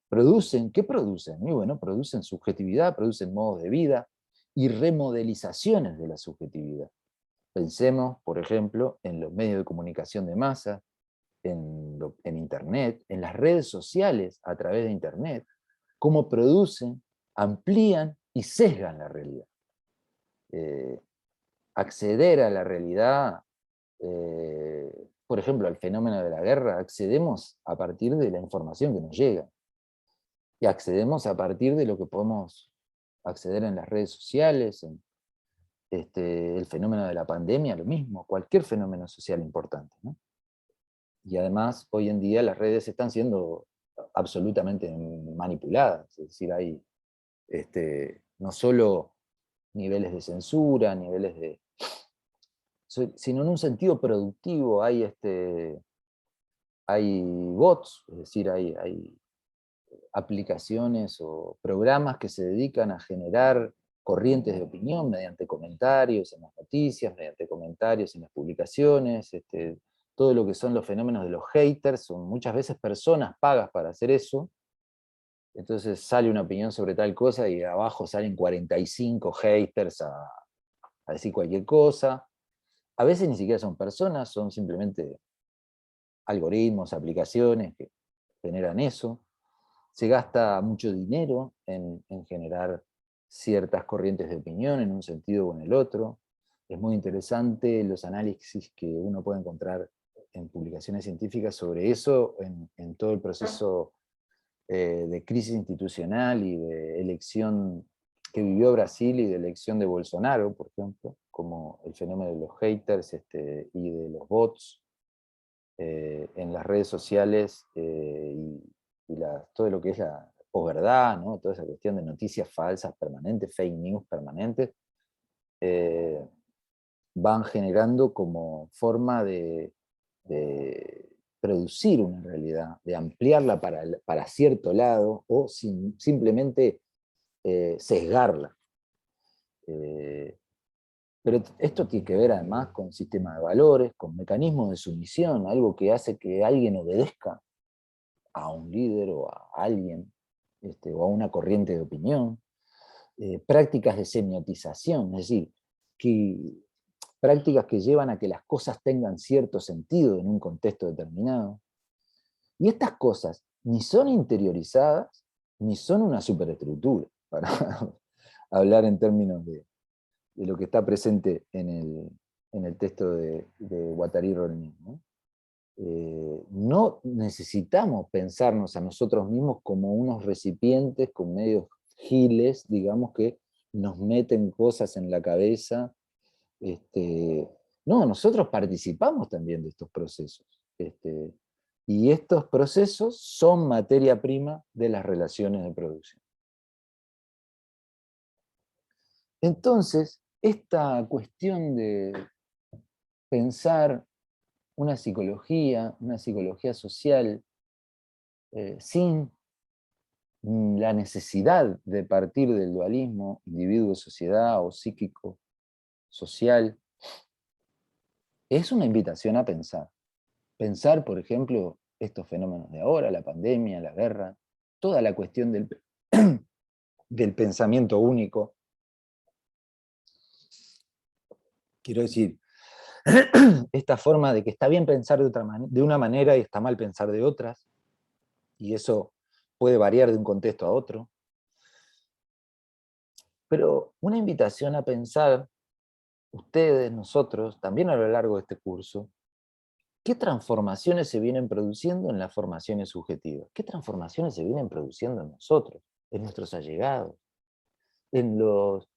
¿Producen? ¿Qué producen? Y bueno, producen subjetividad, producen modos de vida y remodelizaciones de la subjetividad. Pensemos, por ejemplo, en los medios de comunicación de masa, en Internet, en las redes sociales a través de Internet, cómo producen, amplían y sesgan la realidad. Acceder a la realidad, por ejemplo, al fenómeno de la guerra, accedemos a partir de la información que nos llega. Y accedemos a partir de lo que podemos acceder en las redes sociales, en el fenómeno de la pandemia, lo mismo, cualquier fenómeno social importante, ¿no? Y además, hoy en día las redes están siendo absolutamente manipuladas, es decir, hay no solo niveles de censura, niveles de... sino en un sentido productivo, hay bots, es decir, hay aplicaciones o programas que se dedican a generar corrientes de opinión mediante comentarios en las noticias, mediante comentarios en las publicaciones, todo lo que son los fenómenos de los haters, son muchas veces personas pagas para hacer eso. Entonces sale una opinión sobre tal cosa y abajo salen 45 haters a decir cualquier cosa. A veces ni siquiera son personas, son simplemente algoritmos, aplicaciones que generan eso. Se gasta mucho dinero en generar ciertas corrientes de opinión en un sentido o en el otro. Es muy interesante los análisis que uno puede encontrar en publicaciones científicas sobre eso, en todo el proceso de crisis institucional y de elección que vivió Brasil y de elección de Bolsonaro, por ejemplo, como el fenómeno de los haters y de los bots en las redes sociales todo lo que es la posverdad, ¿no?, toda esa cuestión de noticias falsas permanentes, fake news permanentes, van generando como forma de producir una realidad, de ampliarla para cierto lado o simplemente sesgarla. Pero esto tiene que ver además con sistemas de valores, con mecanismos de sumisión, algo que hace que alguien obedezca a un líder o a alguien, o a una corriente de opinión, prácticas de semiotización, es decir, prácticas que llevan a que las cosas tengan cierto sentido en un contexto determinado. Y estas cosas ni son interiorizadas, ni son una superestructura, para hablar en términos de lo que está presente en el texto de Guattari y Roernig, ¿no? no necesitamos pensarnos a nosotros mismos como unos recipientes con medios giles, digamos, que nos meten cosas en la cabeza. No, nosotros participamos también de estos procesos. Y estos procesos son materia prima de las relaciones de producción. Entonces, esta cuestión de pensar una psicología social, sin la necesidad de partir del dualismo individuo-sociedad o psíquico-social, es una invitación a pensar. Pensar, por ejemplo, estos fenómenos de ahora, la pandemia, la guerra, toda la cuestión del pensamiento único. Quiero decir, esta forma de que está bien pensar de una manera y está mal pensar de otras, y eso puede variar de un contexto a otro. Pero una invitación a pensar, ustedes, nosotros, también a lo largo de este curso, ¿qué transformaciones se vienen produciendo en las formaciones subjetivas? ¿Qué transformaciones se vienen produciendo en nosotros, en nuestros allegados, en los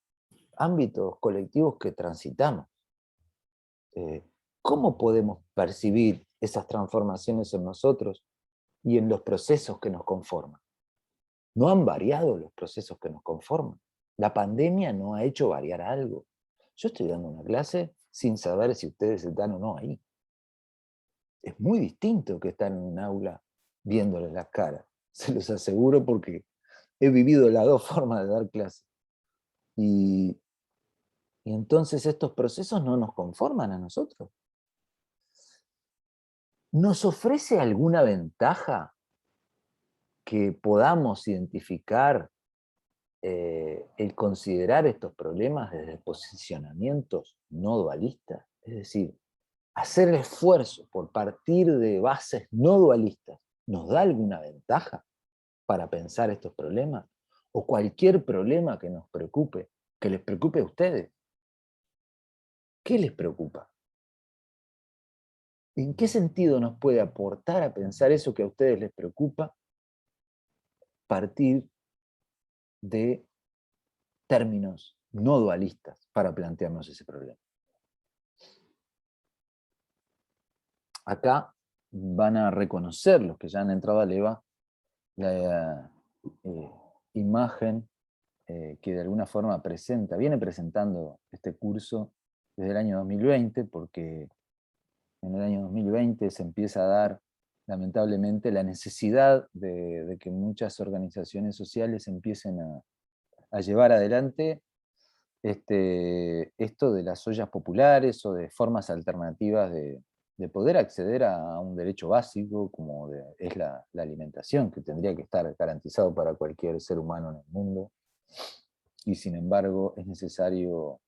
ámbitos colectivos que transitamos? ¿Cómo podemos percibir esas transformaciones en nosotros y en los procesos que nos conforman? ¿No han variado los procesos que nos conforman? La pandemia no ha hecho variar algo. Yo estoy dando una clase sin saber si ustedes están o no ahí. Es muy distinto que estar en un aula viéndoles las caras. Se los aseguro porque he vivido las dos formas de dar clase. Y entonces estos procesos no nos conforman a nosotros. ¿Nos ofrece alguna ventaja que podamos identificar el considerar estos problemas desde posicionamientos no dualistas? Es decir, hacer el esfuerzo por partir de bases no dualistas, ¿nos da alguna ventaja para pensar estos problemas? ¿O cualquier problema que nos preocupe, que les preocupe a ustedes? ¿Qué les preocupa? ¿En qué sentido nos puede aportar a pensar eso que a ustedes les preocupa partir de términos no dualistas para plantearnos ese problema? Acá van a reconocer los que ya han entrado a Leva la imagen que de alguna forma viene presentando este curso desde el año 2020, porque en el año 2020 se empieza a dar, lamentablemente, la necesidad de que muchas organizaciones sociales empiecen a llevar adelante esto de las ollas populares o de formas alternativas de poder acceder a un derecho básico como es la alimentación, que tendría que estar garantizado para cualquier ser humano en el mundo. Y sin embargo es necesario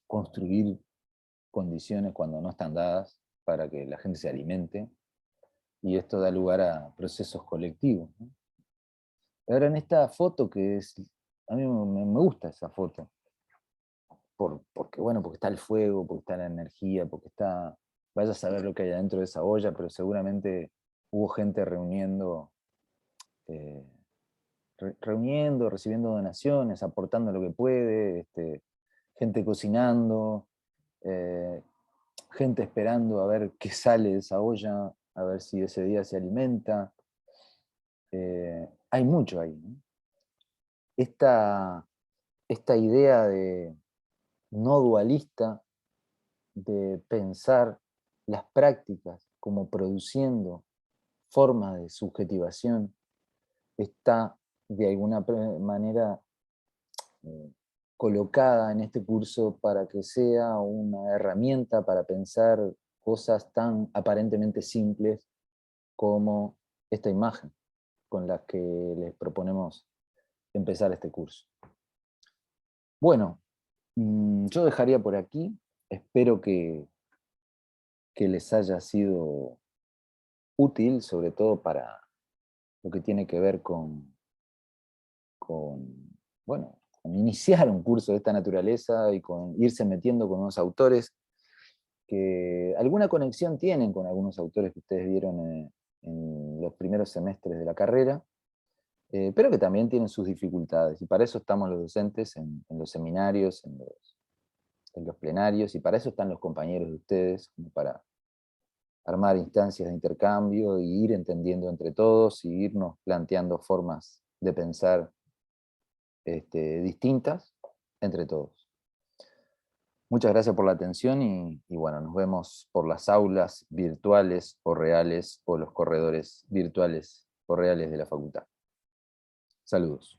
construir condiciones cuando no están dadas para que la gente se alimente, y esto da lugar a procesos colectivos, ¿no? Ahora en esta foto a mí me gusta esa foto, porque está el fuego, porque está la energía, porque vaya a saber lo que hay adentro de esa olla, pero seguramente hubo gente eh, recibiendo donaciones, aportando lo que puede, gente cocinando, eh, gente esperando a ver qué sale de esa olla, a ver si ese día se alimenta. Hay mucho ahí, ¿no? Esta idea de no dualista de pensar las prácticas como produciendo formas de subjetivación está de alguna manera eh, colocada en este curso para que sea una herramienta para pensar cosas tan aparentemente simples como esta imagen con la que les proponemos empezar este curso. Bueno, yo dejaría por aquí. Espero que les haya sido útil, sobre todo para lo que tiene que ver bueno, con iniciar un curso de esta naturaleza y con irse metiendo con unos autores que alguna conexión tienen con algunos autores que ustedes vieron en los primeros semestres de la carrera, pero que también tienen sus dificultades, y para eso estamos los docentes en los seminarios, en los plenarios, y para eso están los compañeros de ustedes, como para armar instancias de intercambio y ir entendiendo entre todos, y irnos planteando formas de pensar distintas entre todos. Muchas gracias por la atención y bueno, nos vemos por las aulas virtuales o reales, o los corredores virtuales o reales de la facultad. Saludos.